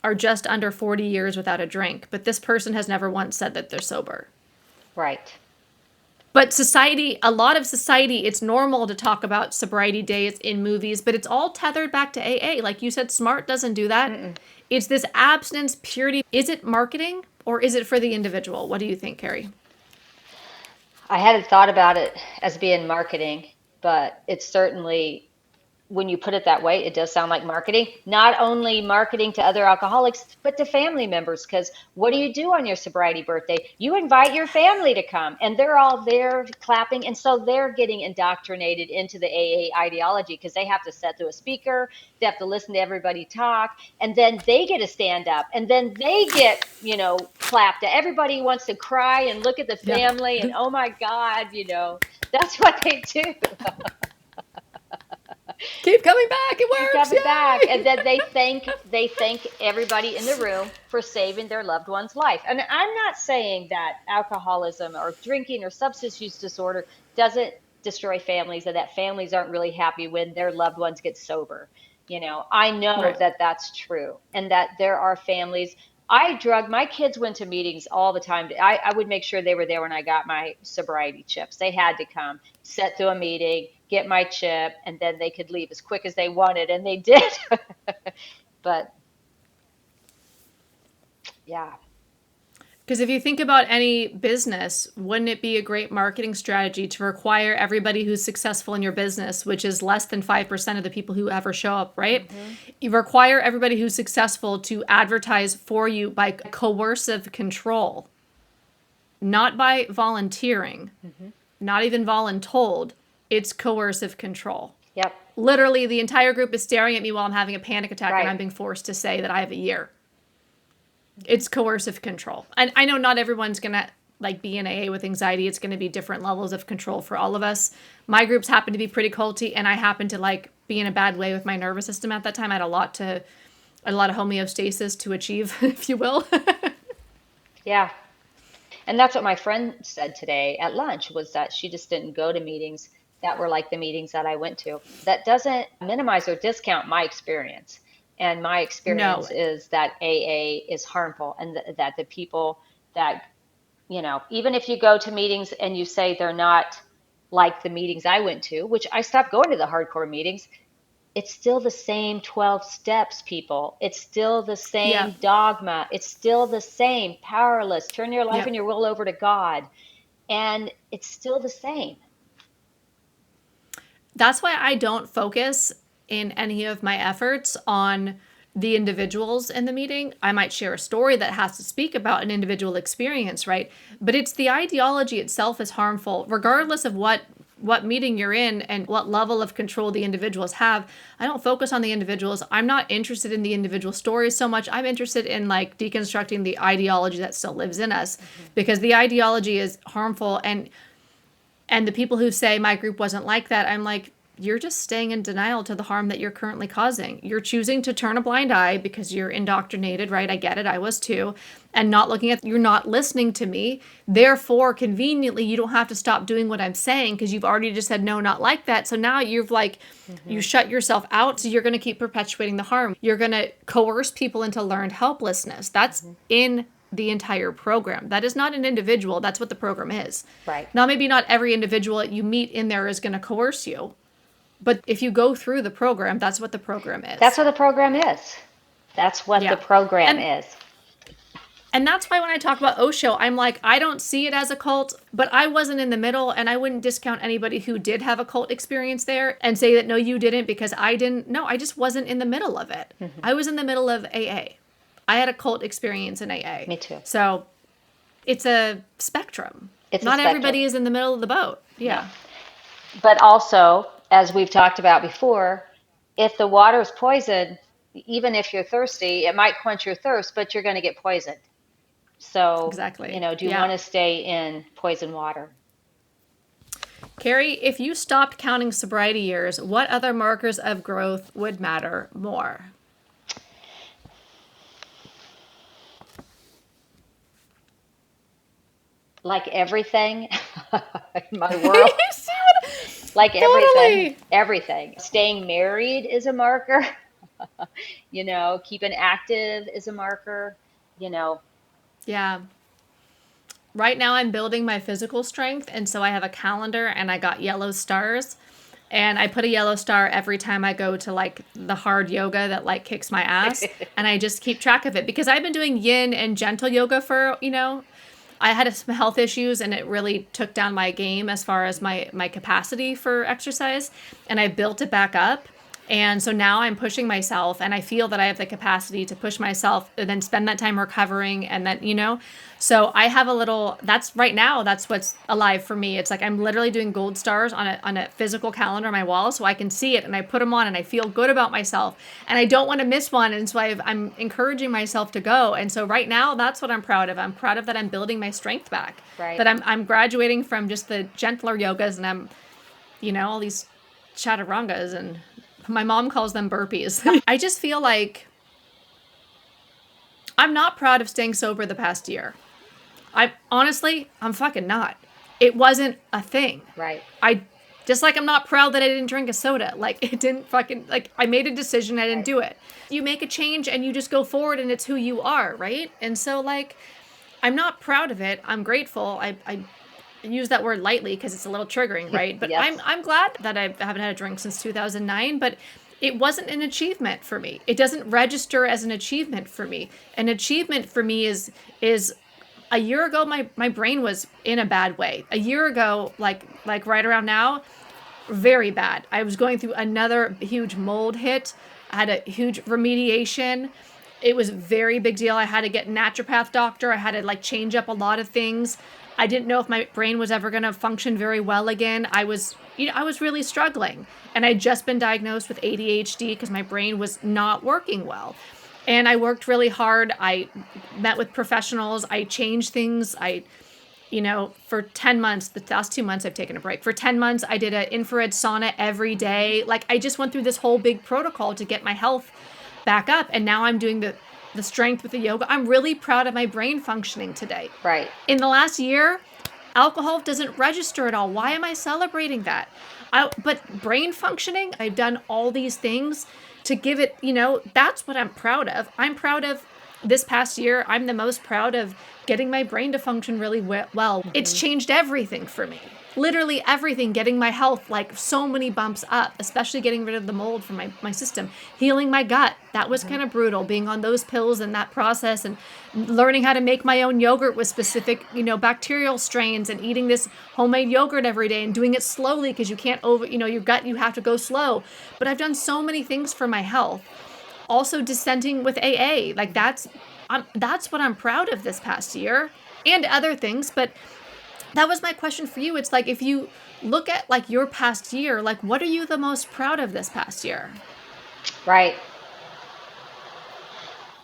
are just under 40 years without a drink. But this person has never once said that they're sober. Right. But society, a lot of society, it's normal to talk about sobriety days in movies, but it's all tethered back to AA. Like you said, SMART doesn't do that. Mm-mm. It's this abstinence purity. Is it marketing or is it for the individual? What do you think, Carrie? I hadn't thought about it as being marketing, but it's certainly, when you put it that way, it does sound like marketing. Not only marketing to other alcoholics, but to family members. Because what do you do on your sobriety birthday? You invite your family to come, and they're all there clapping. And so they're getting indoctrinated into the AA ideology because they have to sit through a speaker, they have to listen to everybody talk, and then they get to stand up, and then they get, clapped. Everybody wants to cry and look at the Yeah. family, and oh my God, that's what they do. Keep coming back. It Keep works. coming back, and Yay. then they thank everybody in the room for saving their loved one's life. And I'm not saying that alcoholism or drinking or substance use disorder doesn't destroy families, and that families aren't really happy when their loved ones get sober. I know Right. that that's true, and that there are families. My kids went to meetings all the time. I would make sure they were there when I got my sobriety chips. They had to come, sit through a meeting, get my chip, and then they could leave as quick as they wanted, and they did. But yeah. Because if you think about any business, wouldn't it be a great marketing strategy to require everybody who's successful in your business, which is less than 5% of the people who ever show up, right? Hmm. You require everybody who's successful to advertise for you by coercive control, not by volunteering, Hmm. not even voluntold. It's coercive control. Yep. Literally, the entire group is staring at me while I'm having a panic attack and Right. I'm being forced to say that I have a year. It's coercive control. And I know not everyone's going to like be in AA with anxiety. It's going to be different levels of control for all of us. My groups happen to be pretty culty, and I happen to like be in a bad way with my nervous system at that time. I had a lot of homeostasis to achieve, if you will. Yeah. And that's what my friend said today at lunch, was that she just didn't go to meetings that were like the meetings that I went to. That doesn't minimize or discount my experience. And my experience No. is that AA is harmful, and that the people that, even if you go to meetings and you say they're not like the meetings I went to, which I stopped going to the hardcore meetings, it's still the same 12 steps, people. It's still the same Yep. dogma. It's still the same powerless. Turn your life and Yep. your will over to God. And it's still the same. That's why I don't focus in any of my efforts on the individuals in the meeting. I might share a story that has to speak about an individual experience, right? But it's the ideology itself is harmful, regardless of what meeting you're in and what level of control the individuals have. I don't focus on the individuals. I'm not interested in the individual stories so much. I'm interested in like deconstructing the ideology that still lives in us, Mm-hmm. because the ideology is harmful. And the people who say my group wasn't like that, I'm like, you're just staying in denial to the harm that you're currently causing. You're choosing to turn a blind eye because you're indoctrinated, right? I get it. I was too. And not looking at, you're not listening to me. Therefore, conveniently, you don't have to stop doing what I'm saying because you've already just said, no, not like that. So now you've like, you Mm-hmm. shut yourself out. So you're going to keep perpetuating the harm. You're going to coerce people into learned helplessness. That's Mm-hmm. in the entire program. That is not an individual. That's what the program is. Right. Now, maybe not every individual that you meet in there is going to coerce you, but if you go through the program, that's what the program That's is. what the program is. That's what the Yeah. program And is. and that's why when I talk about Osho, I'm like, I don't see it as a cult, but I wasn't in the middle, and I wouldn't discount anybody who did have a cult experience there and say that no, you didn't, because I didn't. No, I just wasn't in the middle of it. Mm-hmm. I was in the middle of AA. I had a cult experience in AA. Me too. So it's a spectrum. It's a Not spectrum. everybody is in the middle of the boat. No. Yeah. But also, as we've talked about before, if the water is poisoned, even if you're thirsty, it might quench your thirst, but you're going to get poisoned. So, Exactly. do you Yeah. want to stay in poison water? Carrie, if you stopped counting sobriety years, what other markers of growth would matter more? Like everything in my world, See like everything, Totally. everything. Staying married is a marker. Keeping active is a marker. You know, Yeah. right now I'm building my physical strength. And so I have a calendar and I got yellow stars. And I put a yellow star every time I go to like the hard yoga that like kicks my ass. And I just keep track of it because I've been doing yin and gentle yoga for, I had some health issues and it really took down my game as far as my capacity for exercise. And I built it back up. And so now I'm pushing myself and I feel that I have the capacity to push myself and then spend that time recovering. And then, so I have that's right now, that's what's alive for me. It's like I'm literally doing gold stars on a physical calendar on my wall so I can see it and I put them on and I feel good about myself and I don't want to miss one. And so I'm encouraging myself to go. And so right now, that's what I'm proud of. I'm proud of that I'm building my strength back. Right. That I'm graduating from just the gentler yogas and I'm, all these chaturangas and my mom calls them burpees. I just feel like I'm not proud of staying sober the past year. I'm fucking not. It wasn't a thing. Right. Just like I'm not proud that I didn't drink a soda. Like it didn't fucking, like I made a decision, I didn't do it. You make a change and you just go forward and it's who you are, right? And so like, I'm not proud of it. I'm grateful. I use that word lightly because it's a little triggering, right? But Yes. I'm glad that I haven't had a drink since 2009, but it wasn't an achievement for me. It doesn't register as an achievement for me. An achievement for me is a year ago my brain was in a bad way. A year ago, like right around now, very bad. I was going through another huge mold hit. I had a huge remediation. It was a very big deal. I had to get a naturopath doctor. I had to like change up a lot of things. I didn't know if my brain was ever going to function very well again. I was really struggling. And I'd just been diagnosed with ADHD because my brain was not working well. And I worked really hard. I met with professionals. I changed things. For 10 months, the last 2 months I've taken a break. For 10 months, I did an infrared sauna every day. Like I just went through this whole big protocol to get my health back up. And now I'm doing the strength with the yoga. I'm really proud of my brain functioning today. Right. In the last year, alcohol doesn't register at all. Why am I celebrating that? But brain functioning, I've done all these things to give it, that's what I'm proud of. I'm proud of this past year. I'm the most proud of getting my brain to function really well. Mm-hmm. It's changed everything for me. Literally everything, getting my health like so many bumps up, especially getting rid of the mold from my system, healing my gut. That was kind of brutal, being on those pills and that process and learning how to make my own yogurt with specific, bacterial strains and eating this homemade yogurt every day and doing it slowly because you can't your gut, you have to go slow. But I've done so many things for my health. Also dissenting with AA, like that's what I'm proud of this past year and other things, but that was my question for you. It's like, if you look at like your past year, like what are you the most proud of this past year? Right.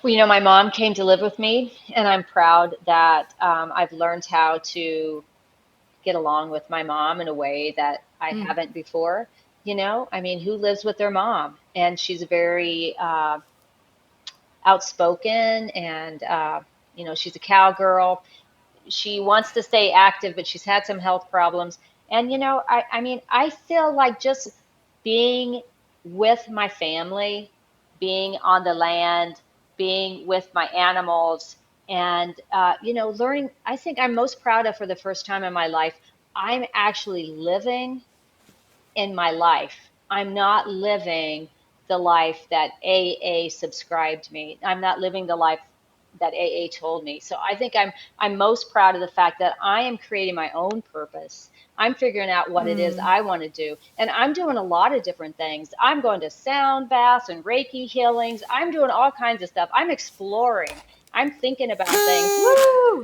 Well, my mom came to live with me, and I'm proud that I've learned how to get along with my mom in a way that I haven't before. Who lives with their mom? And she's very outspoken, and she's a cowgirl. She wants to stay active, but she's had some health problems. And I feel like just being with my family, being on the land, being with my animals, and learning. I think I'm most proud of, for the first time in my life, I'm actually living in my life. I'm not living the life that AA subscribed me. I'm not living the life that AA told me. So I think I'm most proud of the fact that I am creating my own purpose. I'm figuring out what it is I want to do. And I'm doing a lot of different things. I'm going to sound baths and Reiki healings. I'm doing all kinds of stuff. I'm exploring. I'm thinking about things,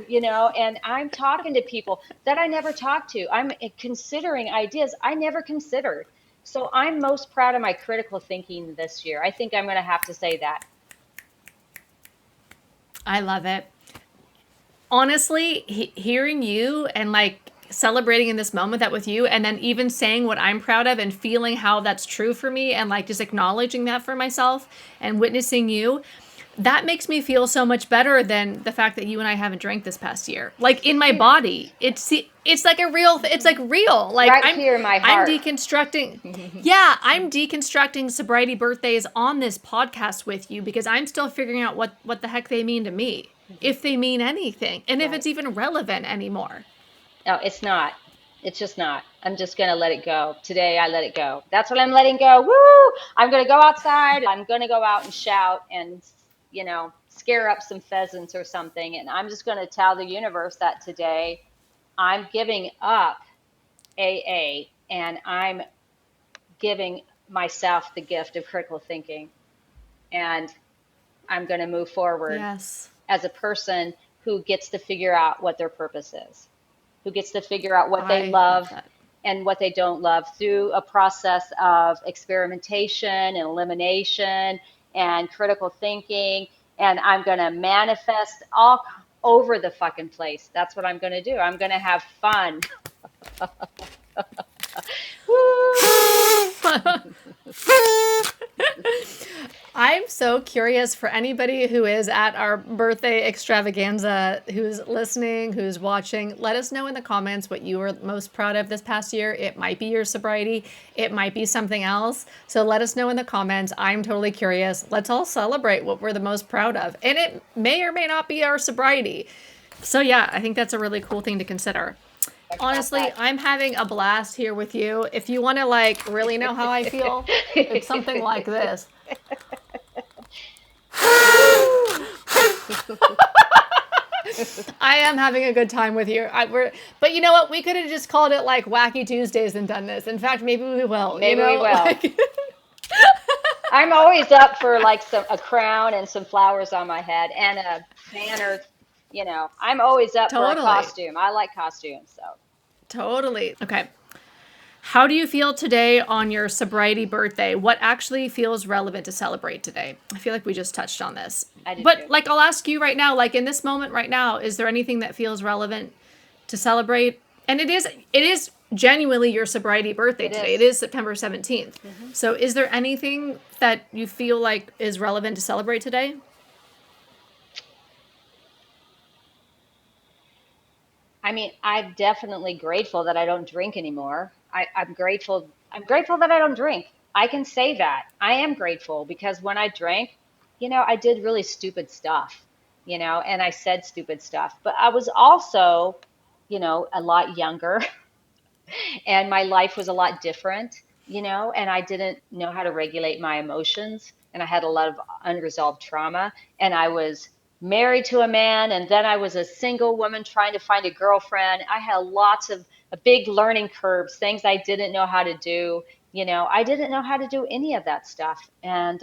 and I'm talking to people that I never talked to. I'm considering ideas I never considered. So I'm most proud of my critical thinking this year. I think I'm going to have to say that. I love it. Honestly, hearing you and like celebrating in this moment that with you, and then even saying what I'm proud of and feeling how that's true for me and like just acknowledging that for myself and witnessing you, that makes me feel so much better than the fact that you and I haven't drank this past year. Like in my body, it's like a real, it's like real. Like right here in my I'm heart. deconstructing. Yeah, I'm deconstructing sobriety birthdays on this podcast with you because I'm still figuring out what the heck they mean to me, if they mean anything, and if it's even relevant anymore. No, it's not. It's just not. I'm just going to let it go. Today, I let it go. That's what I'm letting go. Woo! I'm going to go outside. I'm going to go out and shout and, scare up some pheasants or something. And I'm just going to tell the universe that today I'm giving up AA and I'm giving myself the gift of critical thinking. And I'm going to move forward Yes. as a person who gets to figure out what their purpose is, who gets to figure out what they I love love that. and what they don't love through a process of experimentation and elimination and critical thinking. And I'm going to manifest all over the fucking place. That's what I'm going to do. I'm going to have fun. I'm so curious for anybody who is at our birthday extravaganza, who's listening, who's watching. Let us know in the comments what you were most proud of this past year. It might be your sobriety. It might be something else. So let us know in the comments. I'm totally curious. Let's all celebrate what we're the most proud of. And it may or may not be our sobriety. So yeah, I think that's a really cool thing to consider. Honestly, I'm having a blast here with you. If you want to really know how I feel, it's something like this. I am having a good time with you. But you know what? We could have just called it Wacky Tuesdays and done this. In fact, maybe we will. Maybe we will. I'm always up for a crown and some flowers on my head and a banner. I'm always up for a costume. I like costumes, so. Totally. Okay. How do you feel today on your sobriety birthday? What actually feels relevant to celebrate today? I feel like we just touched on this. But too. I'll ask you right now, in this moment right now, is there anything that feels relevant to celebrate? And it is genuinely your sobriety birthday today. It is September 17th. Mm-hmm. So is there anything that you feel like is relevant to celebrate today? I mean, I'm definitely grateful that I don't drink anymore. I'm grateful. I'm grateful that I don't drink. I can say that. I am grateful because when I drank, I did really stupid stuff, and I said stupid stuff. But I was also, a lot younger and my life was a lot different, and I didn't know how to regulate my emotions. And I had a lot of unresolved trauma. And I was married to a man, and then I was a single woman trying to find a girlfriend. I had lots of big learning curves, things I didn't know how to do. I didn't know how to do any of that stuff. And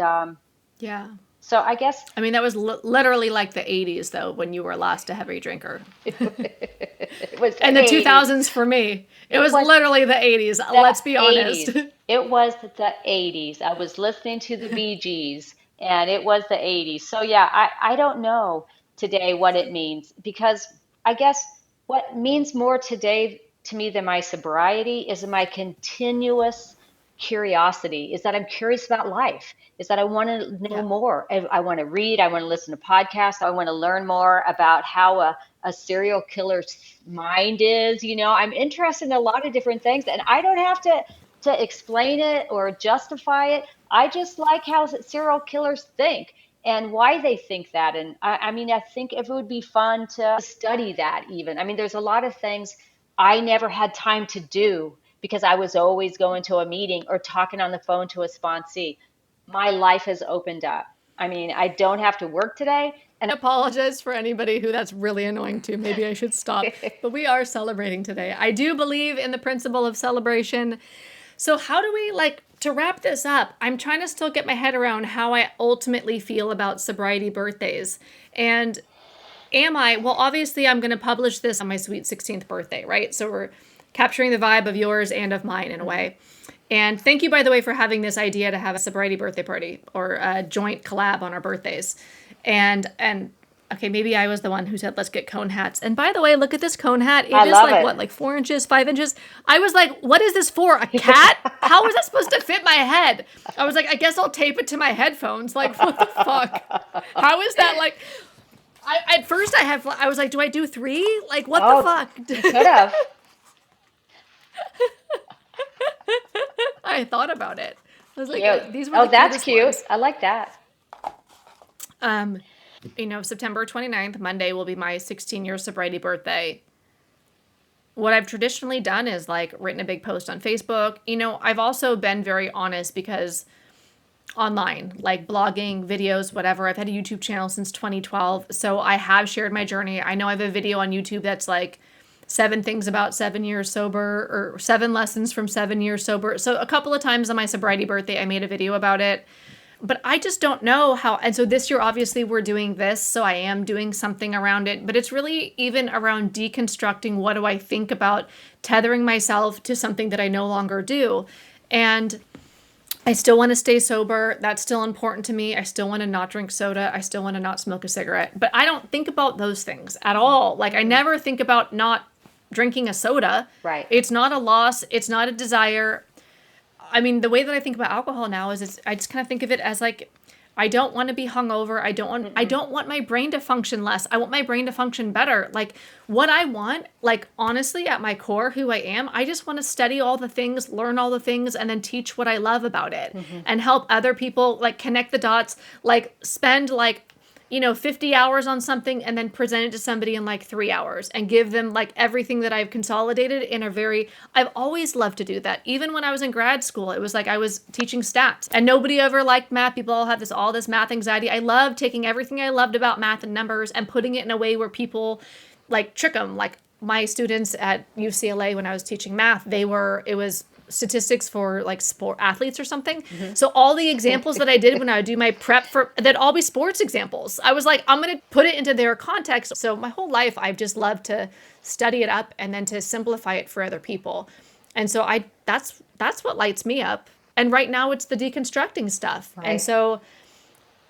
yeah. So I guess. I mean, that was literally like the 80s, though, when you were last a heavy drinker. It was and the 2000s for me. It was literally the 80s. Let's be honest. It was the 80s. I was listening to the Bee Gees, and it was the 80s. So yeah, I don't know today what it means, because I guess what means more today to me than my sobriety is my continuous curiosity, is that I'm curious about life, is that I want to know more. I want to read, I want to listen to podcasts, I want to learn more about how a serial killer's mind is. I'm interested in a lot of different things, and I don't have to explain it or justify it. I just like how serial killers think and why they think that. And I mean, I think it would be fun to study that even. I mean, there's a lot of things I never had time to do because I was always going to a meeting or talking on the phone to a sponsee. My life has opened up. I mean, I don't have to work today. And I apologize for anybody who that's really annoying to. Maybe I should stop. But we are celebrating today. I do believe in the principle of celebration. So how do we, to wrap this up, I'm trying to still get my head around how I ultimately feel about sobriety birthdays. And well, obviously I'm going to publish this on my sweet 16th birthday, right? So we're capturing the vibe of yours and of mine in a way. And thank you, by the way, for having this idea to have a sobriety birthday party or a joint collab on our birthdays. And Okay, maybe I was the one who said, let's get cone hats. And by the way, look at this cone hat. I It is love like, it. what, like 4 inches, 5 inches? I was like, what is this for? A cat? How is that supposed to fit my head? I was like, I guess I'll tape it to my headphones. Like, what the fuck? How is that like? At first, I was like, do I do three? Like, what the Oh, fuck? you could have. I thought about it. I was like, Cute. these were Oh, the that's cutest cute. ones. I like that. Um, September 29th, Monday, will be my 16-year sobriety birthday. What I've traditionally done is like written a big post on Facebook. I've also been very honest because online, like blogging, videos, whatever. I've had a YouTube channel since 2012. So I have shared my journey. I know I have a video on YouTube that's like 7 things about 7 years sober, or 7 lessons from 7 years sober. So a couple of times on my sobriety birthday, I made a video about it. But I just don't know how. And so this year, obviously, we're doing this. So I am doing something around it. But it's really even around deconstructing what do I think about tethering myself to something that I no longer do. And I still want to stay sober. That's still important to me. I still want to not drink soda. I still want to not smoke a cigarette. But I don't think about those things at all. Like, I never think about not drinking a soda. Right. It's not a loss. It's not a desire. I mean, the way that I think about alcohol now is I just kind of think of it as like, I don't want to be hungover. I don't want my brain to function less. I want my brain to function better. Like what I want, like honestly at my core who I am, I just want to study all the things, learn all the things, and then teach what I love about it and help other people like connect the dots, like spend like 50 hours on something and then present it to somebody in like 3 hours and give them like everything that I've consolidated in a very, I've always loved to do that. Even when I was in grad school, it was like I was teaching stats and nobody ever liked math. People all have all this math anxiety. I love taking everything I loved about math and numbers and putting it in a way where people like trick them. Like my students at UCLA, when I was teaching math, it was statistics for like sport athletes or something. So all the examples that I did when I would do my prep for that all be sports examples. I was like, I'm going to put it into their context. So my whole life, I've just loved to study it up and then to simplify it for other people. And so that's what lights me up. And right now it's the deconstructing stuff. Right. And so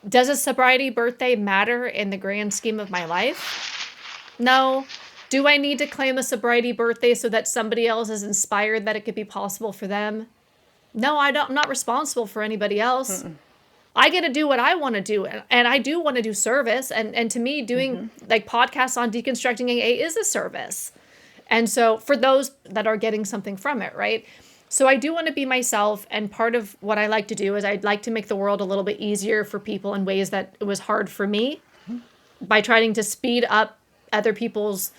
does a sobriety birthday matter in the grand scheme of my life? No. Do I need to claim a sobriety birthday so that somebody else is inspired that it could be possible for them? No, I don't. I'm not responsible for anybody else. I get to do what I want to do. And I do want to do service. And to me, doing like podcasts on deconstructing AA is a service. And so for those that are getting something from it, right? So I do want to be myself. And part of what I like to do is I'd like to make the world a little bit easier for people in ways that it was hard for me by trying to speed up other people's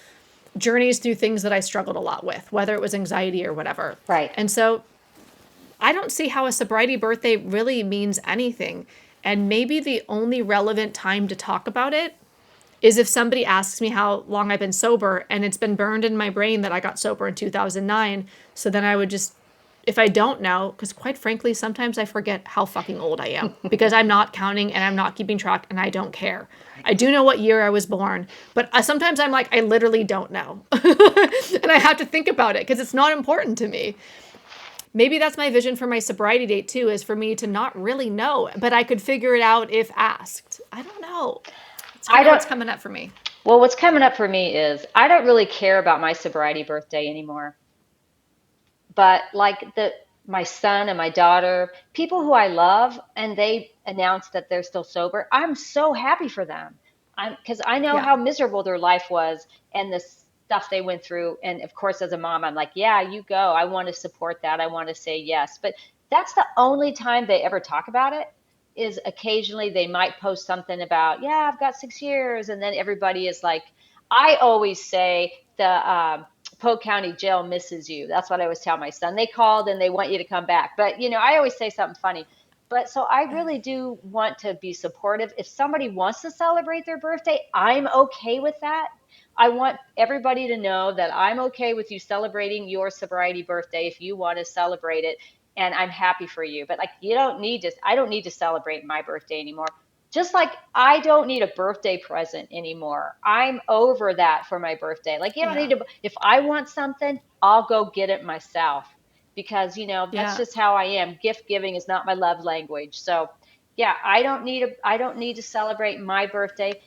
journeys through things that I struggled a lot with, whether it was anxiety or whatever. Right. And so I don't see how a sobriety birthday really means anything. And maybe the only relevant time to talk about it is if somebody asks me how long I've been sober and it's been burned in my brain that I got sober in 2009. So then I would just, if I don't know, because quite frankly, sometimes I forget how fucking old I am because I'm not counting and I'm not keeping track and I don't care. I do know what year I was born, but sometimes I'm like, I literally don't know. And I have to think about it because it's not important to me. Maybe that's my vision for my sobriety date too, is for me to not really know, but I could figure it out if asked. I don't know. It's I kind of don't. what's coming up for me. Well, what's coming up for me is I don't really care about my sobriety birthday anymore. But like my son and my daughter, people who I love, and they announce that they're still sober, I'm so happy for them. I'm because I know Yeah. how miserable their life was and the stuff they went through. And of course, as a mom, I'm like, yeah, you go. I want to support that. I want to say yes. But that's the only time they ever talk about it. Is occasionally they might post something about, yeah, I've got 6 years, and then everybody is like, I always say the Polk County Jail misses you. That's what I always tell my son. They called and they want you to come back. But, I always say something funny. But so I really do want to be supportive. If somebody wants to celebrate their birthday, I'm okay with that. I want everybody to know that I'm okay with you celebrating your sobriety birthday if you want to celebrate it. And I'm happy for you. But like, I don't need to celebrate my birthday anymore. Just like I don't need a birthday present anymore. I'm over that for my birthday. Like, you don't need Yeah. to, if I want something, I'll go get it myself because, that's Yeah. just how I am. Gift giving is not my love language. So, yeah, I don't need to celebrate my birthday.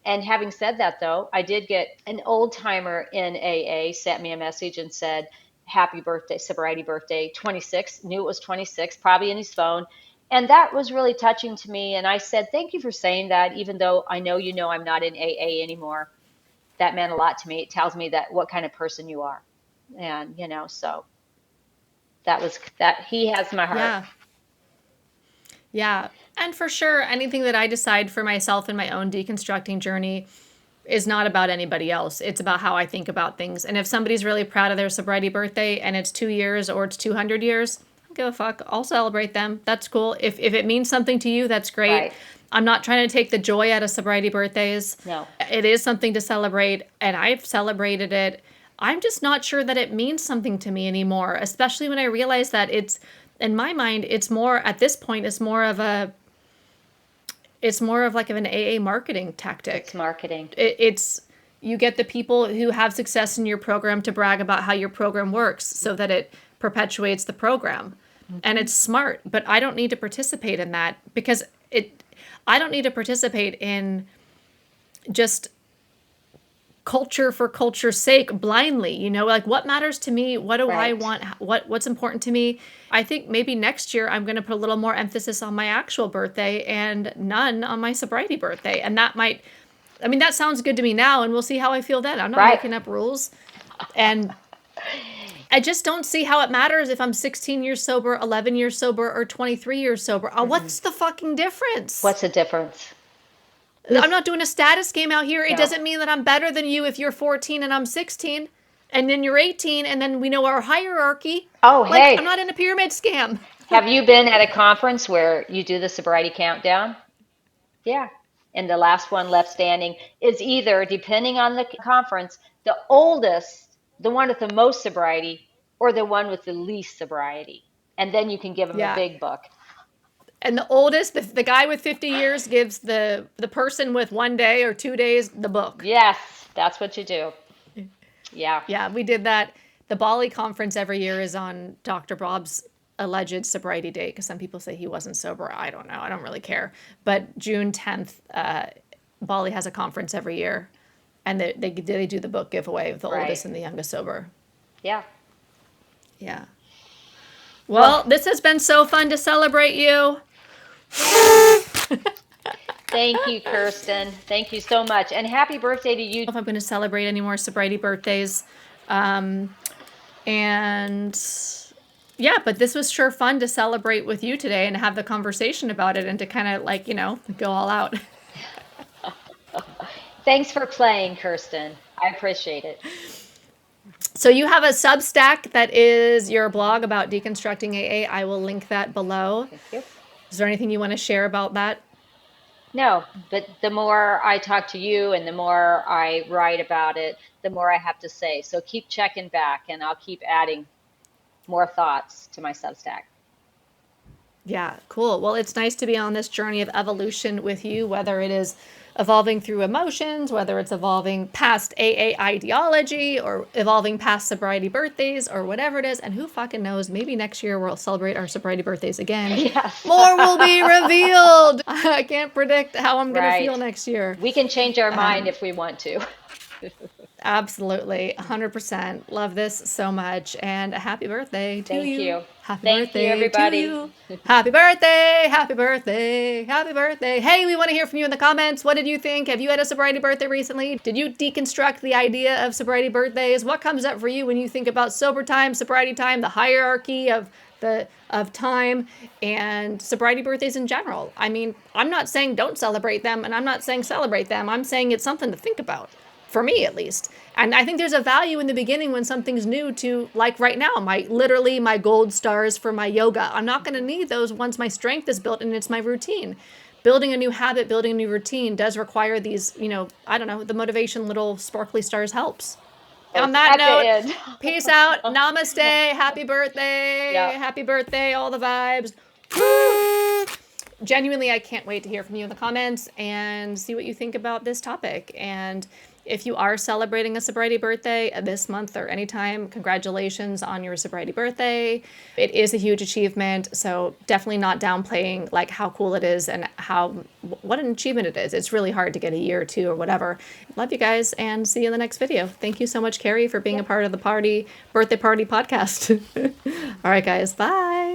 And having said that, though, I did get an old timer in AA sent me a message and said, "Happy birthday, sobriety birthday, 26." Knew it was 26, probably in his phone. And that was really touching to me. And I said, "Thank you for saying that, even though I know you know I'm not in AA anymore." That meant a lot to me. It tells me that what kind of person you are. And, so that was that. He has my heart. Yeah. Yeah. And for sure, anything that I decide for myself in my own deconstructing journey is not about anybody else. It's about how I think about things. And if somebody's really proud of their sobriety birthday and it's 2 years or it's 200 years, I don't give a fuck. I'll celebrate them. That's cool. If it means something to you, that's great. Right. I'm not trying to take the joy out of sobriety birthdays. No. It is something to celebrate, and I've celebrated it. I'm just not sure that it means something to me anymore, especially when I realize that it's, in my mind, it's more, at this point, it's more of an AA marketing tactic. It's marketing. It's you get the people who have success in your program to brag about how your program works so that it perpetuates the program. Mm-hmm. And it's smart, but I don't need to participate in that because I don't need to participate in just culture for culture's sake blindly, like what matters to me, what do I want, what's important to me. I think maybe next year I'm going to put a little more emphasis on my actual birthday and none on my sobriety birthday. And that sounds good to me now, and we'll see how I feel then. I'm not making up rules. And I just don't see how it matters if I'm 16 years sober, 11 years sober, or 23 years sober. What's the fucking difference? What's the difference? I'm not doing a status game out here. It doesn't mean that I'm better than you if you're 14 and I'm 16, and then you're 18, and then we know our hierarchy. Oh, hey. I'm not in a pyramid scam. Have you been at a conference where you do the sobriety countdown? Yeah. And the last one left standing is either, depending on the conference, the oldest, the one with the most sobriety, or the one with the least sobriety. And then you can give them a big book. And the oldest, the guy with 50 years gives the person with 1 day or 2 days the book. Yes, that's what you do. Yeah. Yeah, we did that. The Bali conference every year is on Dr. Bob's alleged sobriety date because some people say he wasn't sober. I don't know. I don't really care. But June 10th, Bali has a conference every year, and they do the book giveaway of the oldest and the youngest sober. Yeah. Yeah. Well, this has been so fun to celebrate you. Thank you, Kirsten. Thank you so much. And happy birthday to you. If I'm going to celebrate any more sobriety birthdays. And yeah, but this was sure fun to celebrate with you today and have the conversation about it and to kind of go all out. Thanks for playing, Kirsten. I appreciate it. So you have a Substack that is your blog about deconstructing AA. I will link that below. Thank you. Is there anything you want to share about that? No, but the more I talk to you and the more I write about it, the more I have to say. So keep checking back and I'll keep adding more thoughts to my Substack. Yeah, cool. Well, it's nice to be on this journey of evolution with you, whether it is evolving through emotions, whether it's evolving past AA ideology or evolving past sobriety birthdays or whatever it is. And who fucking knows, maybe next year we'll celebrate our sobriety birthdays again. Yes. More will be revealed. I can't predict how I'm going to feel next year. We can change our mind if we want to. Absolutely. 100%. Love this so much. And a happy birthday to you. Thank you. Happy Thank birthday you, everybody. to you. Happy birthday. Happy birthday. Happy birthday. Hey, we want to hear from you in the comments. What did you think? Have you had a sobriety birthday recently? Did you deconstruct the idea of sobriety birthdays? What comes up for you when you think about sober time, sobriety time, the hierarchy of time, and sobriety birthdays in general? I mean, I'm not saying don't celebrate them, and I'm not saying celebrate them. I'm saying it's something to think about. For me, at least. And I think there's a value in the beginning when something's new to, like right now, my gold stars for my yoga. I'm not going to need those once my strength is built and it's my routine. Building a new habit, building a new routine does require these, the motivation little sparkly stars helps. On that note, peace out. Namaste. Happy birthday. Yep. Happy birthday. All the vibes. Genuinely, I can't wait to hear from you in the comments and see what you think about this topic. And If you are celebrating a sobriety birthday this month or anytime, congratulations on your sobriety birthday. It is a huge achievement, so definitely not downplaying like how cool it is and what an achievement it is. It's really hard to get a year or two or whatever. Love you guys and see you in the next video. Thank you so much, Carrie, for being a part of the birthday party podcast. All right, guys, bye.